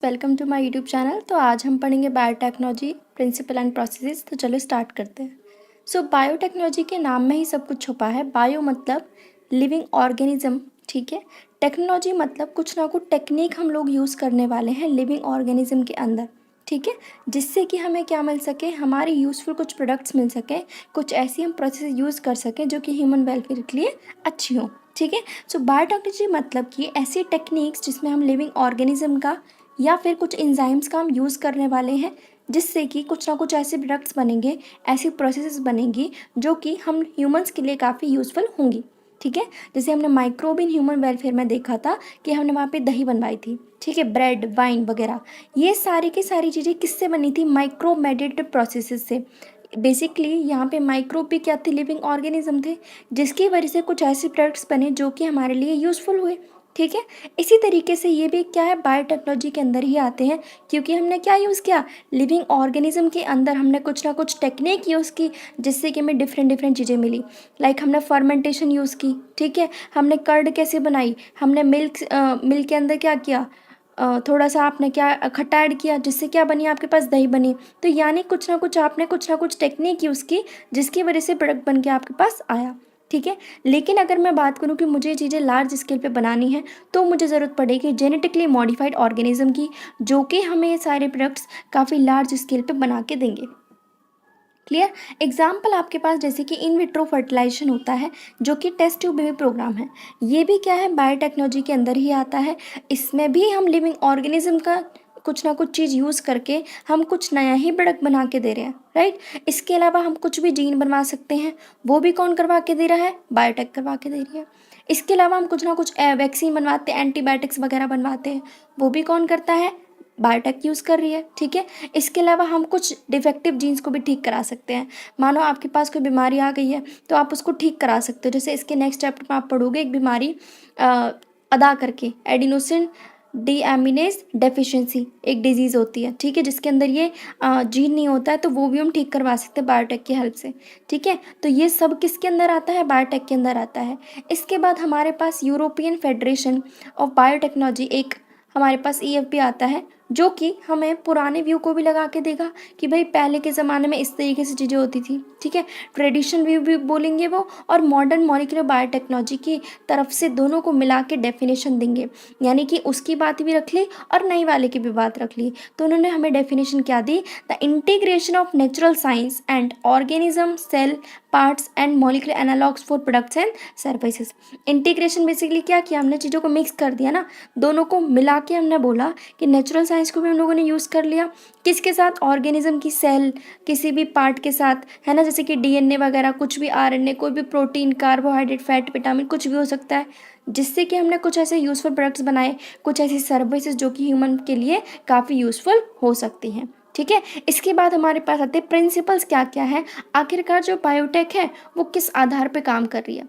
Welcome to my YouTube channel. तो आज हम पढ़ेंगे बायोटेक्नोलॉजी प्रिंसिपल एंड प्रोसेसेस। तो चलो स्टार्ट करते हैं। बायोटेक्नोलॉजी के नाम में ही सब कुछ छुपा है। बायो मतलब लिविंग ऑर्गेनिज्म, ठीक है। टेक्नोलॉजी मतलब कुछ ना कुछ टेक्निक हम लोग यूज़ करने वाले हैं लिविंग ऑर्गेनिज्म के अंदर, ठीक है, जिससे कि हमें क्या मिल सके, हमारी यूज़फुल कुछ प्रोडक्ट्स मिल सकें, कुछ ऐसी हम प्रोसेस यूज़ कर सकें जो कि ह्यूमन वेलफेयर के लिए अच्छी हो, ठीक है। बायोटेक्नोलॉजी मतलब कि ऐसी टेक्निक्स जिसमें हम लिविंग ऑर्गेनिज्म का या फिर कुछ एंजाइम्स का हम यूज़ करने वाले हैं, जिससे कि कुछ ना कुछ ऐसे प्रोडक्ट्स बनेंगे, ऐसी प्रोसेसेस बनेंगी जो कि हम ह्यूमंस के लिए काफ़ी यूज़फुल होंगी, ठीक है। जैसे हमने माइक्रोब इन ह्यूमन वेलफेयर में देखा था कि हमने वहाँ पे दही बनवाई थी, ठीक है, ब्रेड, वाइन वगैरह। ये सारी की सारी चीज़ें किससे बनी थी? माइक्रो मेडिएटेड प्रोसेसेस से। बेसिकली यहाँ पे माइक्रोब भी क्या थे? लिविंग ऑर्गेनिज्म थे, जिसकी वजह से कुछ ऐसे प्रोडक्ट्स बने जो कि हमारे लिए यूज़फुल हुए, ठीक है। इसी तरीके से ये भी क्या है, बायोटेक्नोलॉजी के अंदर ही आते हैं, क्योंकि हमने क्या यूज़ किया, लिविंग ऑर्गेनिज्म के अंदर हमने कुछ ना कुछ टेक्निक यूज़ की, जिससे कि हमें डिफरेंट डिफरेंट चीज़ें मिली। लाइक हमने फर्मेंटेशन यूज़ की, ठीक है, हमने कर्ड कैसे बनाई, हमने मिल्क के अंदर क्या किया, थोड़ा सा आपने क्या खट्टा ऐड किया, जिससे क्या बनी, आपके पास दही बनी। तो यानी कुछ ना कुछ आपने कुछ ना कुछ टेक्निक यूज़ की, जिसकी वजह से प्रोडक्ट बन के आपके पास आया, ठीक है। लेकिन अगर मैं बात करूँ कि मुझे ये चीज़ें लार्ज स्केल पे बनानी है, तो मुझे ज़रूरत पड़ेगी जेनेटिकली मॉडिफाइड ऑर्गेनिज्म की, जो कि हमें ये सारे प्रोडक्ट्स काफ़ी लार्ज स्केल पे बना के देंगे। क्लियर? एग्जाम्पल आपके पास जैसे कि इन विट्रो फर्टिलाइजेशन होता है, जो कि टेस्ट ट्यूब बेबी प्रोग्राम है। ये भी क्या है, बायोटेक्नोलॉजी के अंदर ही आता है। इसमें भी हम लिविंग ऑर्गेनिज्म का कुछ ना कुछ चीज़ यूज़ करके हम कुछ नया ही प्रोडक्ट बना के दे रहे हैं, राइट। इसके अलावा हम कुछ भी जीन बनवा सकते हैं, वो भी कौन करवा के दे रहा है? बायोटेक करवा के दे रही है। इसके अलावा हम कुछ ना कुछ वैक्सीन बनवाते हैं, एंटीबायोटिक्स वगैरह बनवाते हैं, वो भी कौन करता है? बायोटेक यूज़ कर रही है, ठीक है। इसके अलावा हम कुछ डिफेक्टिव जीन्स को भी ठीक करा सकते हैं। मानो आपके पास कोई बीमारी आ गई है, तो आप उसको ठीक करा सकते हो। जैसे इसके नेक्स्ट चैप्टर में आप पढ़ोगे एक बीमारी अदा करके, एडिनोसिन डीएमिनेज डेफिशिएंसी एक डिजीज़ होती है, ठीक है, जिसके अंदर ये जीन नहीं होता है, तो वो भी हम ठीक करवा सकते हैं बायोटेक की हेल्प से, ठीक है। तो ये सब किसके अंदर आता है? बायोटेक के अंदर आता है। इसके बाद हमारे पास यूरोपियन फेडरेशन ऑफ बायोटेक्नोलॉजी एक हमारे पास EFB आता है, जो कि हमें पुराने व्यू को भी लगा के देगा कि भाई पहले के ज़माने में इस तरीके से चीज़ें होती थी, ठीक है। ट्रेडिशनल व्यू भी बोलेंगे वो, और मॉडर्न मॉलिक्यूलर बायोटेक्नोलॉजी की तरफ से दोनों को मिला के डेफिनेशन देंगे। यानी कि उसकी बात भी रख ली और नई वाले की भी बात रख ली। तो उन्होंने हमें डेफिनेशन क्या दी? The integration of natural science and organism cell parts and molecular analogues for products and services. Integration basically क्या किया हमने? चीज़ों को मिक्स कर दिया ना, दोनों को मिला के हमने बोला कि नेचुरल साइंस को भी हम लोगों ने यूज़ कर लिया, किसके साथ? ऑर्गेनिज्म की सेल, किसी भी पार्ट के साथ, है ना, जैसे कि DNA वगैरह, कुछ भी RNA, कोई भी प्रोटीन, कार्बोहाइड्रेट, फैट, विटामिन, कुछ भी हो सकता है, जिससे कि हमने कुछ ऐसे यूज़फुल प्रोडक्ट्स बनाए, कुछ ऐसी सर्विसेज जो कि ह्यूमन के लिए काफ़ी यूज़फुल हो सकती हैं, ठीक है। इसके बाद हमारे पास आते हैं प्रिंसिपल्स क्या क्या है, आखिरकार जो बायोटेक है वो किस आधार पर काम कर रही है।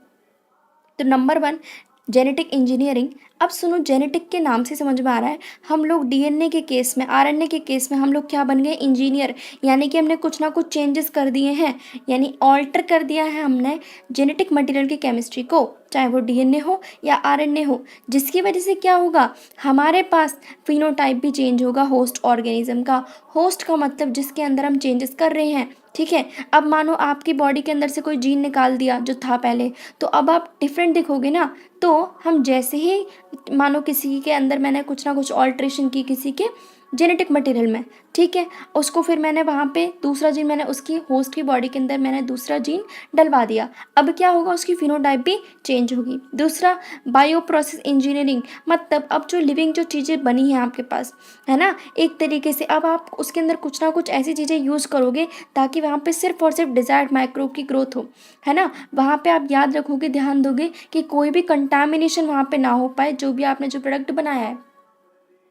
तो नंबर 1, जेनेटिक इंजीनियरिंग। अब सुनो, जेनेटिक के नाम से समझ में आ रहा है, हम लोग DNA के केस में, RNA के केस में हम लोग क्या बन गए? इंजीनियर। यानी कि हमने कुछ ना कुछ चेंजेस कर दिए हैं, यानी ऑल्टर कर दिया है हमने जेनेटिक मटेरियल की केमिस्ट्री को, चाहे वो DNA हो या RNA हो, जिसकी वजह से क्या होगा, हमारे पास फिनोटाइप भी चेंज होगा होस्ट ऑर्गेनिज्म का। होस्ट का मतलब जिसके अंदर हम चेंजेस कर रहे हैं, ठीक है। अब मानो आपकी बॉडी के अंदर से कोई जीन निकाल दिया जो था पहले, तो अब आप डिफरेंट दिखोगे ना। तो हम जैसे ही मानो किसी के अंदर मैंने कुछ ना कुछ ऑल्ट्रेशन की किसी के जेनेटिक मटेरियल में, ठीक है, उसको फिर मैंने वहाँ पे दूसरा जीन, मैंने उसकी होस्ट की बॉडी के अंदर मैंने दूसरा जीन डलवा दिया, अब क्या होगा, उसकी फिनोटाइप भी चेंज होगी। दूसरा, बायो प्रोसेस इंजीनियरिंग, मतलब अब जो लिविंग जो चीज़ें बनी हैं आपके पास, है ना, एक तरीके से अब आप उसके अंदर कुछ ना कुछ ऐसी चीज़ें यूज़ करोगे ताकि वहाँ पे सिर्फ और सिर्फ डिज़ायर्ड माइक्रोब की ग्रोथ हो, है ना। वहाँ पे आप याद रखोगे, ध्यान दोगे कि कोई भी कंटामिनेशन वहाँ पे ना हो पाए, जो भी आपने जो प्रोडक्ट बनाया है।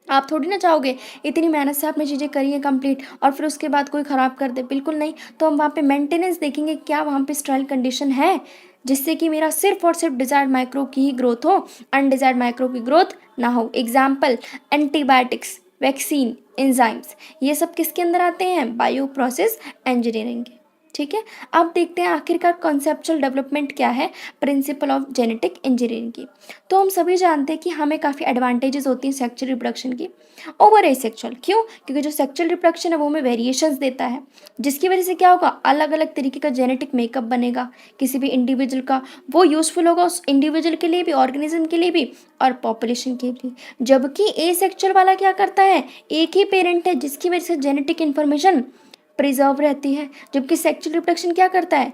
आप थोड़ी ना चाहोगे इतनी मेहनत से आपने चीज़ें करी हैं कंप्लीट और फिर उसके बाद कोई ख़राब कर दे, बिल्कुल नहीं। तो हम वहाँ पे मेंटेनेंस देखेंगे, क्या वहाँ पे स्टेराइल कंडीशन है, जिससे कि मेरा सिर्फ और सिर्फ डिज़ायर्ड माइक्रोब की ही ग्रोथ हो, अनडिज़ायर्ड माइक्रोब की ग्रोथ ना हो। एग्जाम्पल, एंटीबायोटिक्स, वैक्सीन, एंजाइम्स, ये सब किसके अंदर आते हैं? बायो प्रोसेस इंजीनियरिंग के, ठीक है। अब देखते हैं आखिरकार कॉन्सेप्चुअल डेवलपमेंट क्या है प्रिंसिपल ऑफ जेनेटिक इंजीनियरिंग की। तो हम सभी जानते हैं कि हमें काफ़ी एडवांटेजेस होती हैं सेक्सुअल रिप्रोडक्शन की ओवर एसेक्सुअल। क्यों? क्योंकि जो सेक्सुअल रिप्रोडक्शन है वो हमें वेरिएशंस देता है, जिसकी वजह से क्या होगा, अलग अलग तरीके का जेनेटिक मेकअप बनेगा किसी भी इंडिविजुअल का। वो यूजफुल होगा उस इंडिविजुअल के लिए भी, ऑर्गेनिज्म के लिए भी और पॉपुलेशन के लिए। जबकि एसेक्सुअल वाला क्या करता है, एक ही पेरेंट है जिसकी वजह से जेनेटिक इन्फॉर्मेशन प्रिजर्व रहती है। जबकि सेक्सुअल रिप्रोडक्शन क्या करता है,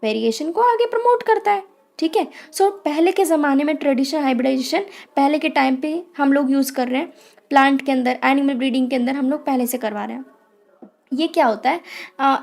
वेरिएशन को आगे प्रमोट करता है। ठीक है। सो पहले के ज़माने में ट्रेडिशनल हाइब्रिडाइजेशन पहले के टाइम पे हम लोग यूज़ कर रहे हैं, प्लांट के अंदर एनिमल ब्रीडिंग के अंदर हम लोग पहले से करवा रहे हैं। ये क्या होता है,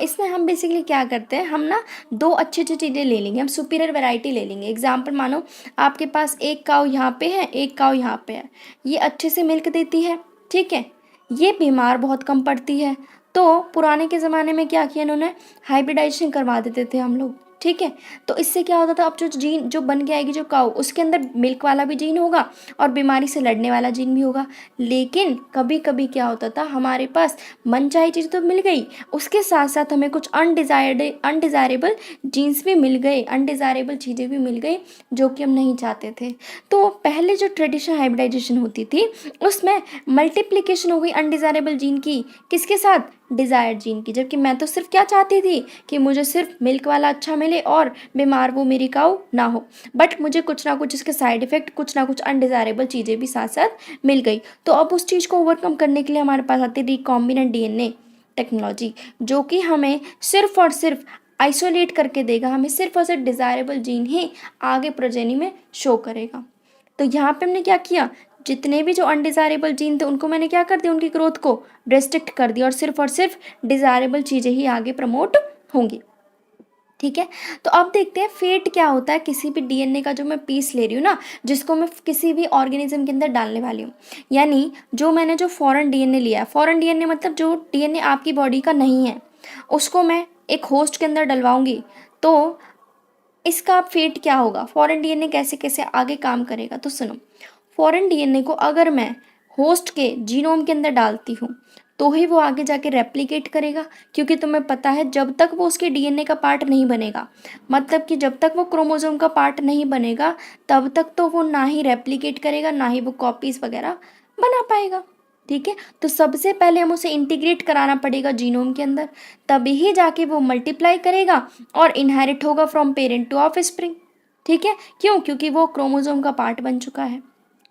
इसमें हम बेसिकली क्या करते हैं, हम ना दो अच्छी अच्छी चीज़ें ले लेंगे, हम सुपीरियर वैरायटी ले लेंगे। एग्जाम्पल मानो आपके पास एक काऊ यहाँ पे है, एक काऊ यहाँ पे है, ये अच्छे से मिल्क देती है, ठीक है, ये बीमार बहुत कम पड़ती है। तो पुराने के ज़माने में क्या किया इन्होंने, हाइब्रिडाइजेशन करवा देते थे हम लोग। ठीक है। तो इससे क्या होता था, अब जो जीन जो बन के आएगी जो काऊ, उसके अंदर मिल्क वाला भी जीन होगा और बीमारी से लड़ने वाला जीन भी होगा। लेकिन कभी कभी क्या होता था, हमारे पास मनचाही चीज़ तो मिल गई, उसके साथ साथ हमें कुछ अनडिज़ायरेबल जीन्स भी मिल गए, अनडिज़ायरेबल चीज़ें भी मिल गई जो कि हम नहीं चाहते थे। तो पहले जो ट्रेडिशनल हाइब्रिडाइजेशन होती थी उसमें मल्टीप्लिकेशन हो गई अनडिज़ायरेबल जीन की, किसके साथ, डिज़ायर्ड जीन की। जबकि मैं तो सिर्फ क्या चाहती थी कि मुझे सिर्फ मिल्क वाला अच्छा मिले और बीमार वो मेरी काऊ ना हो, बट मुझे कुछ ना कुछ इसके साइड इफ़ेक्ट, कुछ ना कुछ अनडिज़ायरेबल चीज़ें भी साथ साथ मिल गई। तो अब उस चीज़ को ओवरकम करने के लिए हमारे पास आती है रिकॉम्बिनेंट डीएनए टेक्नोलॉजी, जो कि हमें सिर्फ और सिर्फ आइसोलेट करके देगा, हमें सिर्फ और सिर्फ डिज़ायरेबल जीन ही आगे प्रोजेनी में शो करेगा। तो यहाँ पे हमने क्या किया, जितने भी जो अनडिज़ायरेबल जीन थे उनको मैंने क्या कर दिया, उनकी ग्रोथ को रेस्ट्रिक्ट कर दिया और सिर्फ डिज़ायरेबल चीज़ें ही आगे प्रमोट होंगी। ठीक है। तो अब देखते हैं फेट क्या होता है किसी भी डीएनए का जो मैं पीस ले रही हूँ ना, जिसको मैं किसी भी ऑर्गेनिज्म के अंदर डालने वाली हूँ। यानी जो मैंने जो फॉरेन डीएनए लिया है, फॉरेन डीएनए मतलब जो डीएनए आपकी बॉडी का नहीं है, उसको मैं एक होस्ट के अंदर डलवाऊंगी। तो इसका फेट क्या होगा, फॉरेन डीएनए कैसे कैसे आगे काम करेगा। तो सुनो, फॉरेन डीएनए को अगर मैं होस्ट के जीनोम के अंदर डालती हूँ तो ही वो आगे जाके रेप्लिकेट करेगा, क्योंकि तुम्हें पता है जब तक वो उसके डीएनए का पार्ट नहीं बनेगा, मतलब कि जब तक वो क्रोमोसोम का पार्ट नहीं बनेगा तब तक तो वो ना ही रेप्लिकेट करेगा, ना ही वो कॉपीज़ वगैरह बना पाएगा। ठीक है। तो सबसे पहले हम उसे इंटीग्रेट कराना पड़ेगा जीनोम के अंदर, तभी ही जाके वो मल्टीप्लाई करेगा और इनहेरिट होगा फ्रॉम पेरेंट टू ऑफस्प्रिंग। ठीक है। क्यों? क्योंकि वो क्रोमोसोम का पार्ट बन चुका है।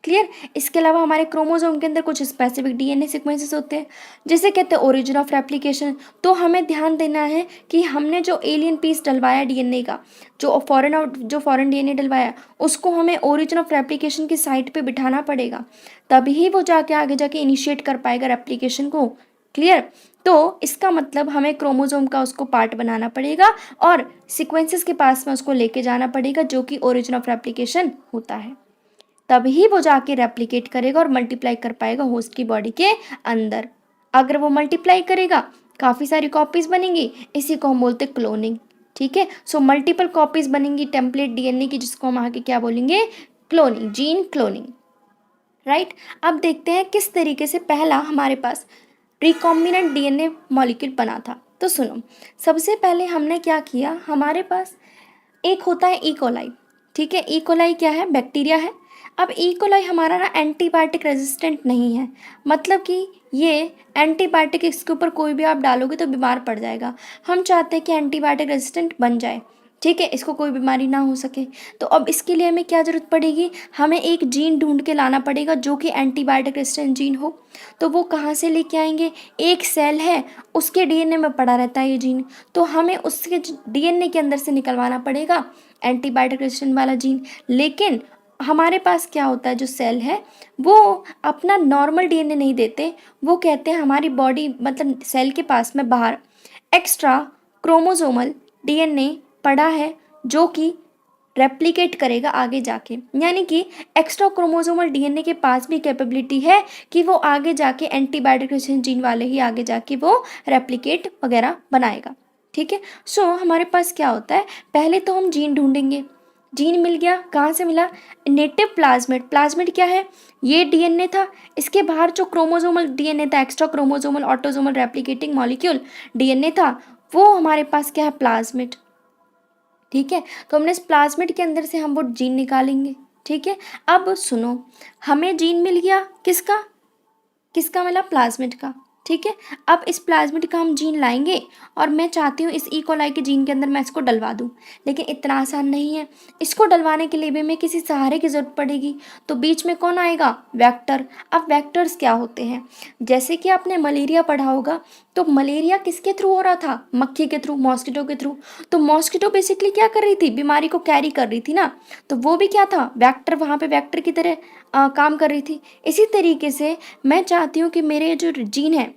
क्लियर। इसके अलावा हमारे क्रोमोसोम के अंदर कुछ स्पेसिफिक डीएनए सीक्वेंसेस होते हैं, जिसे कहते हैं ओरिजिन ऑफ रेप्लिकेशन। तो हमें ध्यान देना है कि हमने जो एलियन पीस डलवाया डीएनए का, जो फॉरेन डीएनए डलवाया, उसको हमें ओरिजिन ऑफ रेप्लिकेशन की साइट पे बिठाना पड़ेगा, तभी वो जाके आगे जाके इनिशिएट कर पाएगा रेप्लिकेशन को। क्लियर। तो इसका मतलब हमें क्रोमोसोम का उसको पार्ट बनाना पड़ेगा और सीक्वेंसेस के पास में उसको लेके जाना पड़ेगा, जो कि ओरिजिन ऑफ रेप्लिकेशन होता है। तभी वो जाके रेप्लिकेट करेगा और मल्टीप्लाई कर पाएगा होस्ट की बॉडी के अंदर। अगर वो मल्टीप्लाई करेगा, काफ़ी सारी कॉपीज़ बनेंगी, इसी को हम बोलते हैं क्लोनिंग। ठीक है। सो मल्टीपल कॉपीज़ बनेंगी टेम्पलेट डीएनए की, जिसको हम आगे क्या बोलेंगे, क्लोनिंग, जीन क्लोनिंग। राइट। अब देखते हैं किस तरीके से पहला हमारे पास रिकॉम्बिनेंट डीएनए मॉलिक्यूल बना था। तो सुनो, सबसे पहले हमने क्या किया, हमारे पास एक होता है इकोलाई। ठीक है। इकोलाई क्या है, बैक्टीरिया है। अब इकोलाई हमारा ना एंटीबायोटिक रेजिस्टेंट नहीं है, मतलब कि ये एंटीबायोटिक इसके ऊपर कोई भी आप डालोगे तो बीमार पड़ जाएगा। हम चाहते हैं कि एंटीबायोटिक रेजिस्टेंट बन जाए। ठीक है। इसको कोई बीमारी ना हो सके। तो अब इसके लिए हमें क्या ज़रूरत पड़ेगी, हमें एक जीन ढूंढ के लाना पड़ेगा जो कि एंटीबायोटिक रेजिस्टेंट जीन हो। तो वो कहाँ से लेके आएंगे, एक सेल है उसके डीएनए में पड़ा रहता है ये जीन, तो हमें उसके डीएनए के अंदर से निकलवाना पड़ेगा एंटीबायोटिक रेजिस्टेंट वाला जीन। लेकिन हमारे पास क्या होता है, जो सेल है वो अपना नॉर्मल डीएनए नहीं देते, वो कहते हैं हमारी बॉडी मतलब सेल के पास में बाहर एक्स्ट्रा क्रोमोसोमल डीएनए पड़ा है जो कि रेप्लिकेट करेगा आगे जाके। यानी कि एक्स्ट्रा क्रोमोसोमल डीएनए के पास भी कैपेबिलिटी है कि वो आगे जाके एंटीबायोटिक रेजिस्टेंट जीन वाले ही आगे जाके वो रेप्लिकेट वगैरह बनाएगा। ठीक है। सो हमारे पास क्या होता है, पहले तो हम जीन ढूंढेंगे। जीन मिल गया, कहाँ से मिला, नेटिव प्लाज्मिड। प्लाज्मिड क्या है, ये डीएनए था, इसके बाहर जो क्रोमोसोमल डीएनए था, extra chromosomal autosomal replicating molecule DNA था, वो हमारे पास क्या है, प्लाज्मिड। ठीक है, तो हमने इस प्लाज्मिड के अंदर से हम वो जीन निकालेंगे। ठीक है, अब सुनो, हमें जीन मिल गया किसका, किसका मिला, प्लाज्मिड का। ठीक है, अब इस प्लाज्मिड का हम जीन लाएंगे और मैं चाहती हूँ इस ई कोलाई के जीन के अंदर मैं इसको डलवा दूँ, लेकिन इतना आसान नहीं है। इसको डलवाने के लिए भी हमें किसी सहारे की ज़रूरत पड़ेगी, तो बीच में कौन आएगा, वेक्टर। अब वेक्टर्स क्या होते हैं, जैसे कि आपने मलेरिया पढ़ा होगा, तो मलेरिया किसके थ्रू हो रहा था, मक्खी के थ्रू, मॉस्किटो के थ्रू। तो मॉस्किटो बेसिकली क्या कर रही थी, बीमारी को कैरी कर रही थी ना, तो वो भी क्या था, वेक्टर, वहाँ पे वेक्टर की तरह काम कर रही थी। इसी तरीके से मैं चाहती हूँ कि मेरे जो जीन है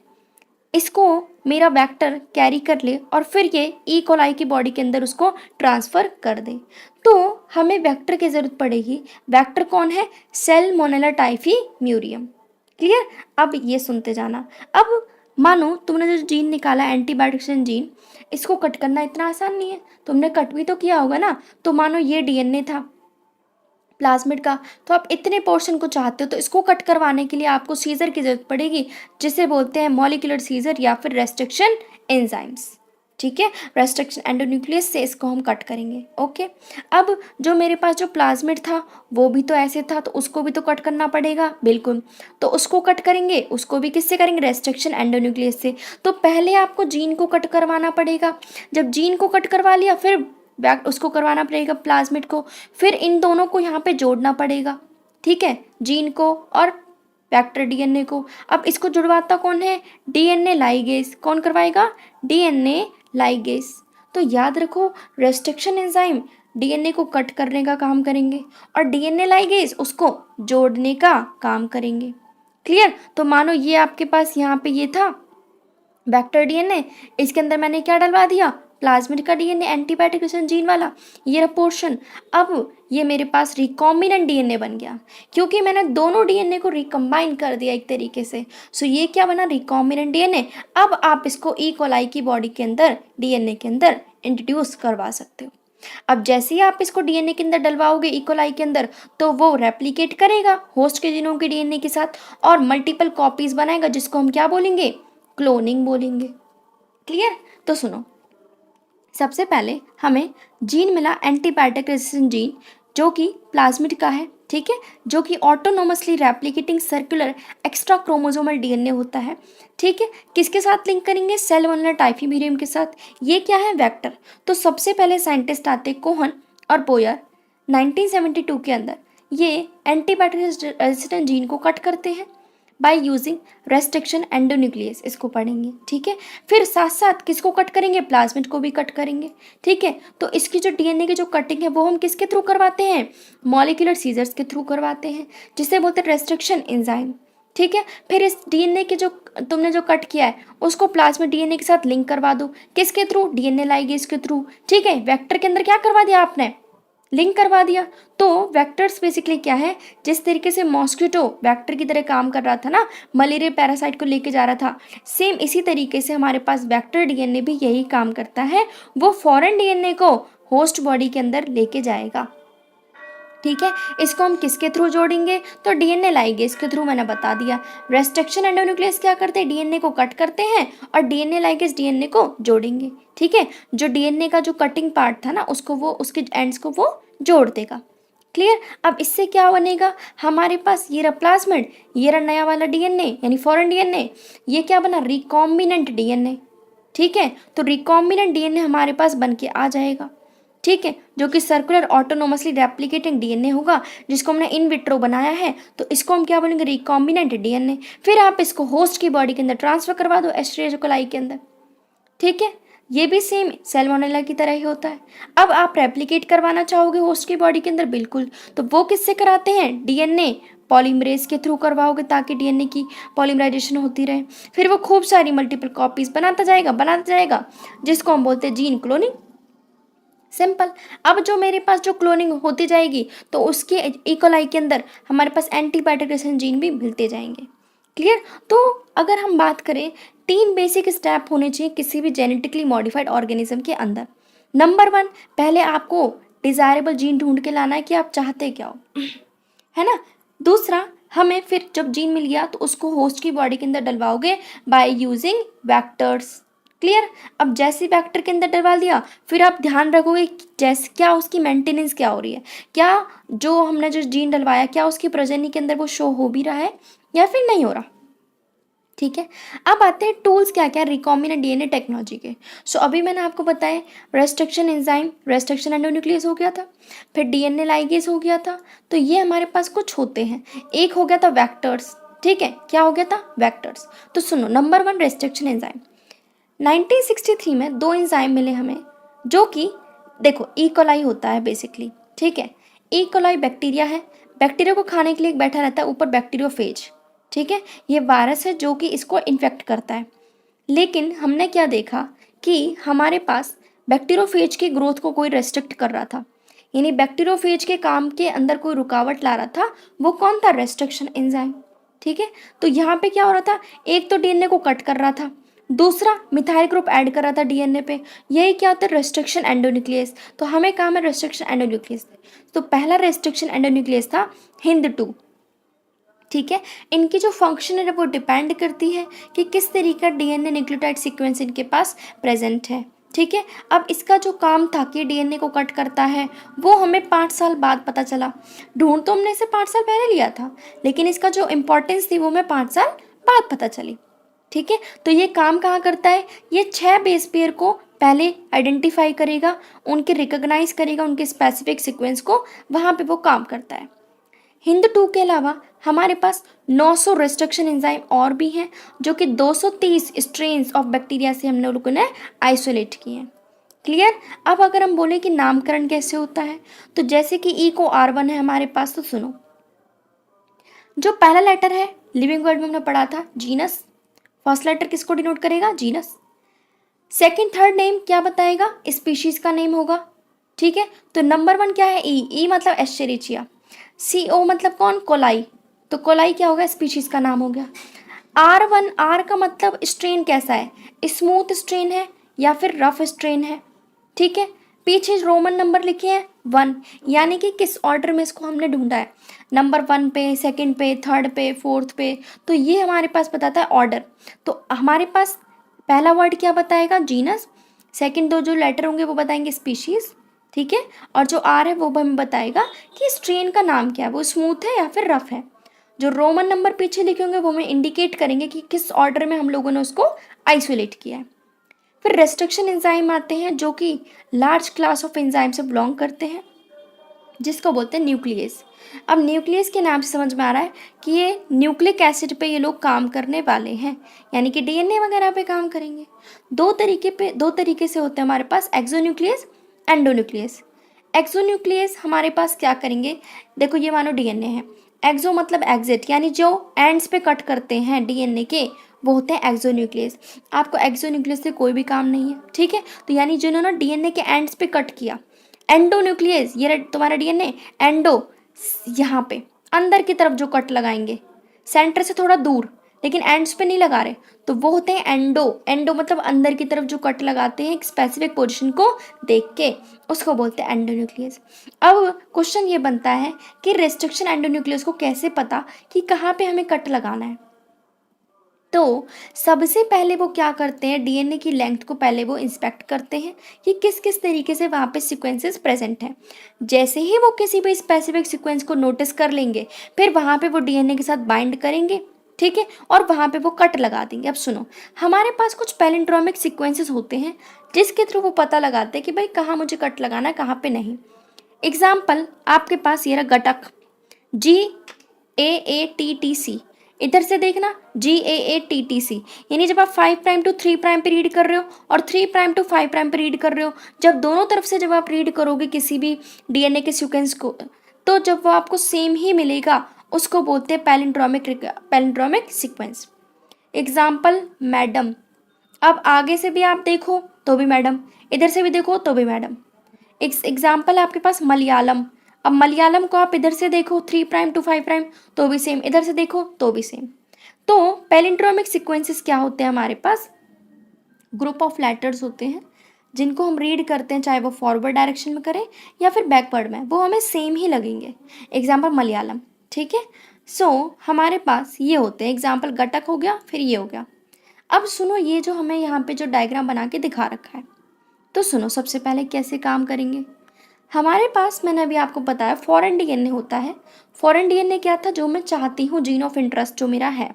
इसको मेरा वेक्टर कैरी कर ले और फिर ये ई कोलाई की बॉडी के अंदर उसको ट्रांसफ़र कर दे। तो हमें वेक्टर की ज़रूरत पड़ेगी। वेक्टर कौन है, सैल्मोनेला टाइफी म्यूरियम। क्लियर, अब ये सुनते जाना। अब मानो तुमने जो जीन निकाला एंटीबायोटिक जीन, इसको कट करना इतना आसान नहीं है, तुमने कट भी तो किया होगा ना। तो मानो ये डीएनए था प्लाज्मिड का, तो आप इतने पोर्शन को चाहते हो, तो इसको कट करवाने के लिए आपको सीजर की ज़रूरत पड़ेगी, जिसे बोलते हैं मॉलिक्यूलर सीजर या फिर रेस्ट्रिक्शन एंजाइम्स। ठीक है, रेस्ट्रिक्शन एंडोन्यूक्लियस से इसको हम कट करेंगे। ओके, अब जो मेरे पास जो प्लाज्मिड था वो भी तो ऐसे था, तो उसको भी तो कट करना पड़ेगा, बिल्कुल। तो उसको कट करेंगे, उसको भी किससे करेंगे, रेस्ट्रिक्शन एंडोन्यूक्लियस से। तो पहले आपको जीन को कट करवाना पड़ेगा, जब जीन को कट करवा लिया फिर बैक उसको करवाना पड़ेगा प्लाज्मिड को, फिर इन दोनों को यहाँ पे जोड़ना पड़ेगा। ठीक है, जीन को और वेक्टर डीएनए को। अब इसको जुड़वाता कौन है, डीएनए लाइगेज। कौन करवाएगा, डीएनए लाइगेज। तो याद रखो, रेस्ट्रिक्शन एंजाइम डीएनए को कट करने का काम करेंगे और डीएनए लाइगेज उसको जोड़ने का काम करेंगे। क्लियर, तो मानो ये आपके पास यहाँ पे ये था वेक्टर डीएनए, इसके अंदर मैंने क्या डलवा दिया, प्लाज्मिड का डीएनए एंटीबायोटिक जीन वाला, ये रहा पोर्शन। अब ये मेरे पास रिकॉम्बिनेंट डीएनए बन गया, क्योंकि मैंने दोनों डीएनए को रिकम्बाइन कर दिया एक तरीके से। सो ये क्या बना, रिकॉम्बिनेंट डीएनए। अब आप इसको ई कोलाई की बॉडी के अंदर डीएनए के अंदर इंट्रोड्यूस करवा सकते हो। अब जैसे ही आप इसको डीएनए के अंदर डलवाओगे ई कोलाई के अंदर, तो वो रेप्लिकेट करेगा होस्ट के जीनों के डीएनए के साथ और मल्टीपल कॉपीज बनाएगा, जिसको हम क्या बोलेंगे, क्लोनिंग बोलेंगे। क्लियर, तो सुनो, सबसे पहले हमें जीन मिला एंटीबायोटिक रेजिस्टेंट जीन, जो कि प्लाज्मिड का है। ठीक है, जो कि autonomously replicating circular extra chromosomal DNA होता है। ठीक है, किसके साथ लिंक करेंगे, सेलुलर टाइफीम्यूरियम के साथ। ये क्या है, वेक्टर। तो सबसे पहले साइंटिस्ट आते कोहन और बोयर 1972 के अंदर, ये एंटीबायोटिक रेजिस्टेंट जीन को कट करते हैं बाय यूजिंग रेस्ट्रिक्शन एंडोन्यूक्लियस, इसको पढ़ेंगे। ठीक है, फिर साथ साथ किसको कट करेंगे, प्लाज्मिड को भी कट करेंगे। ठीक है, तो इसकी जो डीएनए की जो कटिंग है वो हम किसके थ्रू करवाते हैं, मॉलिक्यूलर सीजर्स के थ्रू करवाते हैं, जिसे बोलते हैं रेस्ट्रिक्शन एंजाइम। ठीक है, फिर इस डीएनए के जो तुमने जो कट किया है उसको प्लाज्मिड डीएनए के साथ लिंक करवा दो, किसके थ्रू, डीएनए लाइगेज के थ्रू। ठीक है, वेक्टर के अंदर क्या करवा दिया आपने, लिंक करवा दिया। तो वेक्टर्स बेसिकली क्या है, जिस तरीके से मॉस्किटो वेक्टर की तरह काम कर रहा था ना, मलेरिया पैरासाइट को लेके जा रहा था, सेम इसी तरीके से हमारे पास वेक्टर डीएनए भी यही काम करता है, वो फॉरेन डीएनए को होस्ट बॉडी के अंदर लेके जाएगा। ठीक है, इसको हम किसके थ्रू जोड़ेंगे, तो डीएनए लाइगेज के थ्रू, मैंने बता दिया। रेस्ट्रिक्शन एंडोन्यूक्लियस क्या करते हैं, डीएनए को कट करते हैं और डीएनए लाइगेज डीएनए को जोड़ेंगे। ठीक है, जो डीएनए का जो कटिंग पार्ट था ना, उसको वो उसके एंड्स को वो जोड़ देगा। क्लियर, अब इससे क्या बनेगा, हमारे पास ये रहा प्लाज्मिड, ये रहा नया वाला डीएनए यानी फॉरेन डीएनए, ये क्या बना, रिकॉम्बिनेंट डीएनए। ठीक है, तो रिकॉम्बिनेंट डीएनए हमारे पास बन के आ जाएगा। ठीक है, जो कि सर्कुलर ऑटोनोमसली रेप्लिकेटिंग डीएनए होगा, जिसको हमने इन विट्रो बनाया है, तो इसको हम क्या बोलेंगे, रिकॉम्बिनेंट डीएनए। फिर आप इसको होस्ट की बॉडी के अंदर ट्रांसफर करवा दो, एस्ट्रेज कोलाई के अंदर। ठीक है, ये भी सेम सैल्मोनेला की तरह ही होता है। अब आप रेप्लिकेट करवाना चाहोगे होस्ट की बॉडी के अंदर, बिल्कुल, तो वो किससे कराते हैं, डीएनए पॉलीमरेज के थ्रू करवाओगे, ताकि डीएनए की पॉलीमराइजेशन होती रहे। फिर वो खूब सारी मल्टीपल कॉपीज बनाता जाएगा, जिसको हम बोलते हैं जीन क्लोनिंग। सिंपल। अब जो मेरे पास जो क्लोनिंग होती जाएगी, तो उसके इकोलाई के अंदर हमारे पास एंटीबायोटिक रेजिस्टेंट जीन भी मिलते जाएंगे। क्लियर, तो अगर हम बात करें, 3 बेसिक स्टेप होने चाहिए किसी भी जेनेटिकली मॉडिफाइड ऑर्गेनिज्म के अंदर। नंबर 1, पहले आपको डिजायरेबल जीन ढूंढ के लाना है कि आप चाहते क्या हो, है ना। दूसरा, हमें फिर जब जीन मिल गया तो उसको होस्ट की बॉडी के अंदर डलवाओगे बाय यूजिंग वेक्टर्स। क्लियर। अब जैसे वेक्टर के अंदर डलवा दिया, फिर आप ध्यान रखोगे जैसे क्या उसकी मेंटेनेंस क्या हो रही है, क्या जो हमने जो जीन डलवाया क्या उसकी प्रोजेनी के अंदर वो शो हो भी रहा है या फिर नहीं हो रहा। ठीक है, अब आते हैं टूल्स क्या क्या रिकॉम्बिनेंट डीएनए टेक्नोलॉजी के। सो अभी मैंने आपको बताया रेस्ट्रिक्शन एंजाइम, रेस्ट्रिक्शन एंडोन्यूक्लियस हो गया था, फिर डीएनए लाइगेज हो गया था। तो ये हमारे पास कुछ होते हैं। एक हो गया था वेक्टर्स, ठीक है, क्या हो गया था वेक्टर्स। तो सुनो, नंबर 1 रेस्ट्रिक्शन एंजाइम। 1963 में दो एंजाइम मिले हमें, जो कि देखो कोलाई होता है बेसिकली, ठीक है। कोलाई बैक्टीरिया है, बैक्टीरिया को खाने के लिए एक बैठा रहता है ऊपर बैक्टीरियोफेज, ठीक है। ये वायरस है जो कि इसको इन्फेक्ट करता है। लेकिन हमने क्या देखा कि हमारे पास बैक्टीरियोफेज की ग्रोथ को कोई रेस्ट्रिक्ट कर रहा था, यानी बैक्टीरियोफेज के काम के अंदर कोई रुकावट ला रहा था। वो कौन था? रेस्ट्रिक्शन एंजाइम, ठीक है। तो यहाँ पे क्या हो रहा था, एक तो डीएनए को कट कर रहा था, दूसरा मिथाइल ग्रुप ऐड कर रहा था डीएनए पे। यही क्या होता है? Restriction endonuclease. तो हमें काम है रेस्ट्रिक्शन एंडोन्यूक्लियस। तो पहला रेस्ट्रिक्शन एंडोन्यूक्लियस था हिंद 2, ठीक है। इनकी जो फंक्शन है वो डिपेंड करती है कि किस तरीके का डीएनए न्यूक्लियोटाइड सीक्वेंस इनके पास प्रेजेंट है, ठीक है। अब इसका जो काम था कि डीएनए को कट करता है, वो हमें 5 साल बाद पता चला। ढूंढ तो हमने इसे 5 साल पहले लिया था, लेकिन इसका जो इम्पोर्टेंस थी वो हमें 5 साल बाद पता चली, ठीक है। तो ये काम कहाँ करता है? ये 6 बेस पेयर को पहले आइडेंटिफाई करेगा, उनके रिकॉग्नाइज करेगा, उनके स्पेसिफिक सीक्वेंस को, वहाँ पे वो काम करता है। हिंद 2 के अलावा हमारे पास 900 रेस्ट्रिक्शन एंजाइम और भी हैं, जो कि 230 स्ट्रेन्स ऑफ बैक्टीरिया से हमने लोगों ने आइसोलेट किए हैं। क्लियर। अब अगर हम बोले कि नामकरण कैसे होता है, तो जैसे कि ई को R1 है हमारे पास, तो सुनो, जो पहला लेटर है लिविंग वर्ड में हमने पढ़ा था जीनस, फर्स्ट लेटर किसको डिनोट करेगा? जीनस। सेकंड थर्ड नेम क्या बताएगा? स्पीशीज का नेम होगा, ठीक है। तो नंबर 1 क्या है? ई मतलब एस्चेरिचिया। CO मतलब कौन? कोलाई। तो कोलाई क्या होगा? स्पीशीज का नाम हो गया। R1, R का मतलब स्ट्रेन कैसा है? स्मूथ स्ट्रेन है या फिर रफ स्ट्रेन है, ठीक है। पीछे रोमन नंबर लिखे हैं 1, यानी कि किस ऑर्डर में इसको हमने ढूंढा है, नंबर 1 पे, सेकंड पे, थर्ड पे, फोर्थ पे। तो ये हमारे पास बताता है ऑर्डर। तो हमारे पास पहला वर्ड क्या बताएगा? जीनस। सेकंड दो जो लेटर होंगे वो बताएंगे स्पीशीज, ठीक है। और जो R है वो हमें बताएगा कि स्ट्रेन का नाम क्या है, वो स्मूथ है या फिर रफ है। जो रोमन नंबर पीछे लिखे होंगे वो हमें इंडिकेट करेंगे कि किस ऑर्डर में हम लोगों ने उसको आइसोलेट किया है। फिर रेस्ट्रिक्शन एंजाइम आते हैं, जो कि लार्ज क्लास ऑफ एंजाइम से बिलोंग करते हैं, जिसको बोलते हैं न्यूक्लियस। अब न्यूक्लियस के नाम से समझ में आ रहा है कि ये न्यूक्लिक एसिड पे ये लोग काम करने वाले हैं, यानी कि डीएनए वगैरह पे काम करेंगे। दो तरीके से होते हैं हमारे पास, एक्सोन्यूक्लियस, एंडोन्यूक्लियस। एक्सोन्यूक्लियस हमारे पास क्या करेंगे? देखो ये मानो डीएनए है, एक्सो मतलब एग्जिट, यानी जो एंड्स पे कट करते हैं डीएनए के, वो होते हैं एक्सोन्यूक्लियस। आपको एक्सोन्यूक्लियस से कोई भी काम नहीं है, ठीक है। तो यानी जिन्होंने डीएनए के एंड्स पे कट किया। एंडोन्यूक्लियस, ये तुम्हारा डीएनए, एंडो यहाँ पे अंदर की तरफ जो कट लगाएंगे, सेंटर से थोड़ा दूर, लेकिन एंड्स पे नहीं लगा रहे, तो वो होते हैं एंडो। एंडो मतलब अंदर की तरफ जो कट लगाते हैं एक स्पेसिफिक पोजीशन को देख के, उसको बोलते हैं एंडोन्यूक्लियस। अब क्वेश्चन ये बनता है कि रेस्ट्रिक्शन एंडोन्यूक्लियस को कैसे पता कि कहाँ पे हमें कट लगाना है। तो सबसे पहले वो क्या करते हैं, डीएनए की लेंथ को पहले वो इंस्पेक्ट करते हैं कि किस किस तरीके से वहाँ पे सीक्वेंसेस प्रेजेंट हैं। जैसे ही वो किसी भी स्पेसिफिक सीक्वेंस को नोटिस कर लेंगे, फिर वहाँ पे वो डीएनए के साथ बाइंड करेंगे, ठीक है, और वहाँ पे वो कट लगा देंगे। अब सुनो, हमारे पास कुछ पैलिंड्रोमिक सीक्वेंसेस होते हैं जिसके थ्रू वो पता लगाते हैं कि भाई कहाँ मुझे कट लगाना है, कहाँ पे नहीं। एग्जाम्पल आपके पास ये रहा गटक, GAATTC। इधर से देखना GAATTC, यानी जब आप 5 प्राइम टू 3 प्राइम पे रीड कर रहे हो और 3 प्राइम टू 5 प्राइम पे रीड कर रहे हो, जब दोनों तरफ से जब आप रीड करोगे किसी भी डीएनए के सीक्वेंस को, तो जब वो आपको सेम ही मिलेगा उसको बोलते हैं पैलिंड्रोमिक सीक्वेंस। एग्जाम्पल मैडम, अब आगे से भी आप देखो तो भी मैडम, इधर से भी देखो तो भी मैडम। एग्जाम्पल आपके पास मलयालम, अब मलयालम को आप इधर से देखो 3 प्राइम टू 5 प्राइम तो भी सेम, इधर से देखो तो भी सेम। तो पैलिंड्रोमिक सीक्वेंसेस क्या होते हैं हमारे पास? ग्रुप ऑफ लेटर्स होते हैं जिनको हम रीड करते हैं, चाहे वो फॉरवर्ड डायरेक्शन में करें या फिर बैकवर्ड में, वो हमें सेम ही लगेंगे। एग्जाम्पल मलयालम, ठीक है। सो हमारे पास ये होते हैं, एग्जाम्पल गटक हो गया, फिर ये हो गया। अब सुनो, ये जो हमें यहाँ पे जो डायग्राम बना के दिखा रखा है, तो सुनो सबसे पहले कैसे काम करेंगे। हमारे पास मैंने अभी आपको बताया फॉरेन डीएनए होता है। फॉरेन डीएनए क्या था, जो मैं चाहती हूँ जीन ऑफ इंटरेस्ट जो मेरा है,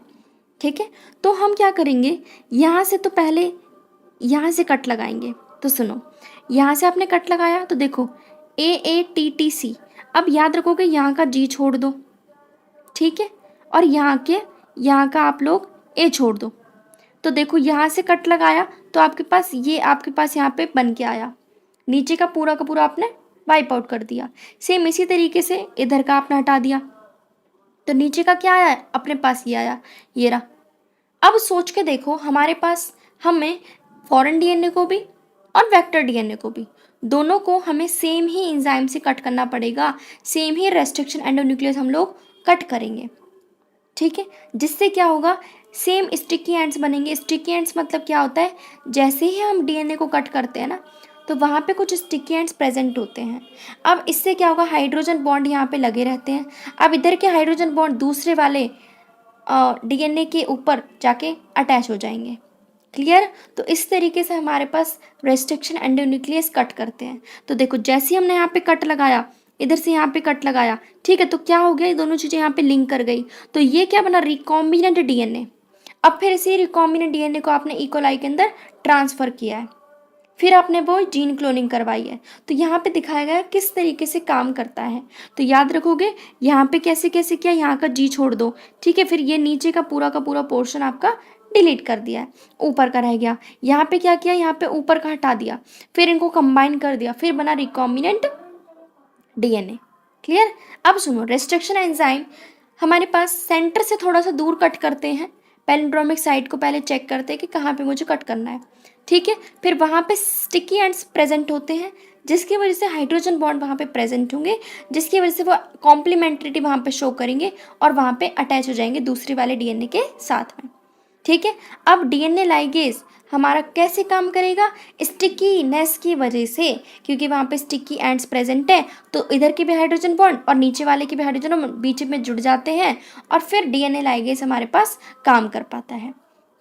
ठीक है। तो हम क्या करेंगे, यहाँ से तो पहले यहाँ से कट लगाएंगे। तो सुनो, यहाँ से आपने कट लगाया तो देखो AATTC। अब याद रखोगे यहाँ का G छोड़ दो, ठीक है, और यहाँ का आप लोग A छोड़ दो। तो देखो यहाँ से कट लगाया तो आपके पास यहाँ पे बन के आया, नीचे का पूरा आपने वाइप आउट कर दिया। सेम इसी तरीके से इधर का आपने हटा दिया, तो नीचे का क्या आया, अपने पास ये आया, ये रहा। अब सोच के देखो, हमारे पास हमें फॉरेन डीएनए को भी और वेक्टर डीएनए को भी, दोनों को हमें सेम ही एंजाइम से कट करना पड़ेगा, सेम ही रेस्ट्रिक्शन एंडोन्यूक्लियस हम लोग कट करेंगे, ठीक है। जिससे क्या होगा, सेम स्टिकी एंड्स बनेंगे। स्टिकी एंड्स मतलब क्या होता है, जैसे ही हम डीएनए को कट करते हैं ना, तो वहाँ पे कुछ स्टिकी एंड्स प्रेजेंट होते हैं। अब इससे क्या होगा, हाइड्रोजन बॉन्ड यहाँ पे लगे रहते हैं। अब इधर के हाइड्रोजन बॉन्ड दूसरे वाले डीएनए के ऊपर जाके अटैच हो जाएंगे। क्लियर। तो इस तरीके से हमारे पास रेस्ट्रिक्शन एंडोन्यूक्लियस कट करते हैं। तो देखो जैसे हमने यहाँ पे कट लगाया, इधर से यहाँ पे कट लगाया, ठीक है, तो क्या हो गया, ये दोनों चीज़ें यहाँ पे लिंक कर गई। तो ये क्या बना, रिकॉम्बिनेंट डीएनए। अब फिर इसी रिकॉम्बिनेंट डीएनए को आपने इकोलाई के अंदर ट्रांसफर किया है, फिर आपने वो जीन क्लोनिंग करवाई है। तो यहाँ पे दिखाया गया किस तरीके से काम करता है। तो याद रखोगे यहाँ पे कैसे कैसे किया, यहाँ का जी छोड़ दो, ठीक है, फिर ये नीचे का पूरा पोर्शन आपका डिलीट कर दिया है, ऊपर का रह गया। यहाँ पे क्या किया, यहाँ पे ऊपर का हटा दिया, फिर इनको कंबाइन कर दिया, फिर बना रिकॉम्बिनेंट डीएनए। क्लियर। अब सुनो, रेस्ट्रिक्शन एंजाइम हमारे पास सेंटर से थोड़ा सा दूर कट करते हैं। पैलिंड्रोमिक साइट को पहले चेक करते हैं कि कहाँ पे मुझे कट करना है, ठीक है। फिर वहाँ पे स्टिकी एंड्स प्रेजेंट होते हैं, जिसकी वजह से हाइड्रोजन बॉन्ड वहाँ पे प्रेजेंट होंगे, जिसकी वजह से वो कॉम्प्लीमेंट्रिटी वहाँ पे शो करेंगे और वहाँ पे अटैच हो जाएंगे दूसरे वाले डीएनए के साथ में, ठीक है। अब डीएनए लाइगेज हमारा कैसे काम करेगा, स्टिकीनेस की वजह से, क्योंकि वहाँ पे स्टिकी एंड्स प्रेजेंट है, तो इधर के भी हाइड्रोजन बॉन्ड और नीचे वाले के भी हाइड्रोजन बीच में जुड़ जाते हैं, और फिर डीएनए लाइगेज हमारे पास काम कर पाता है,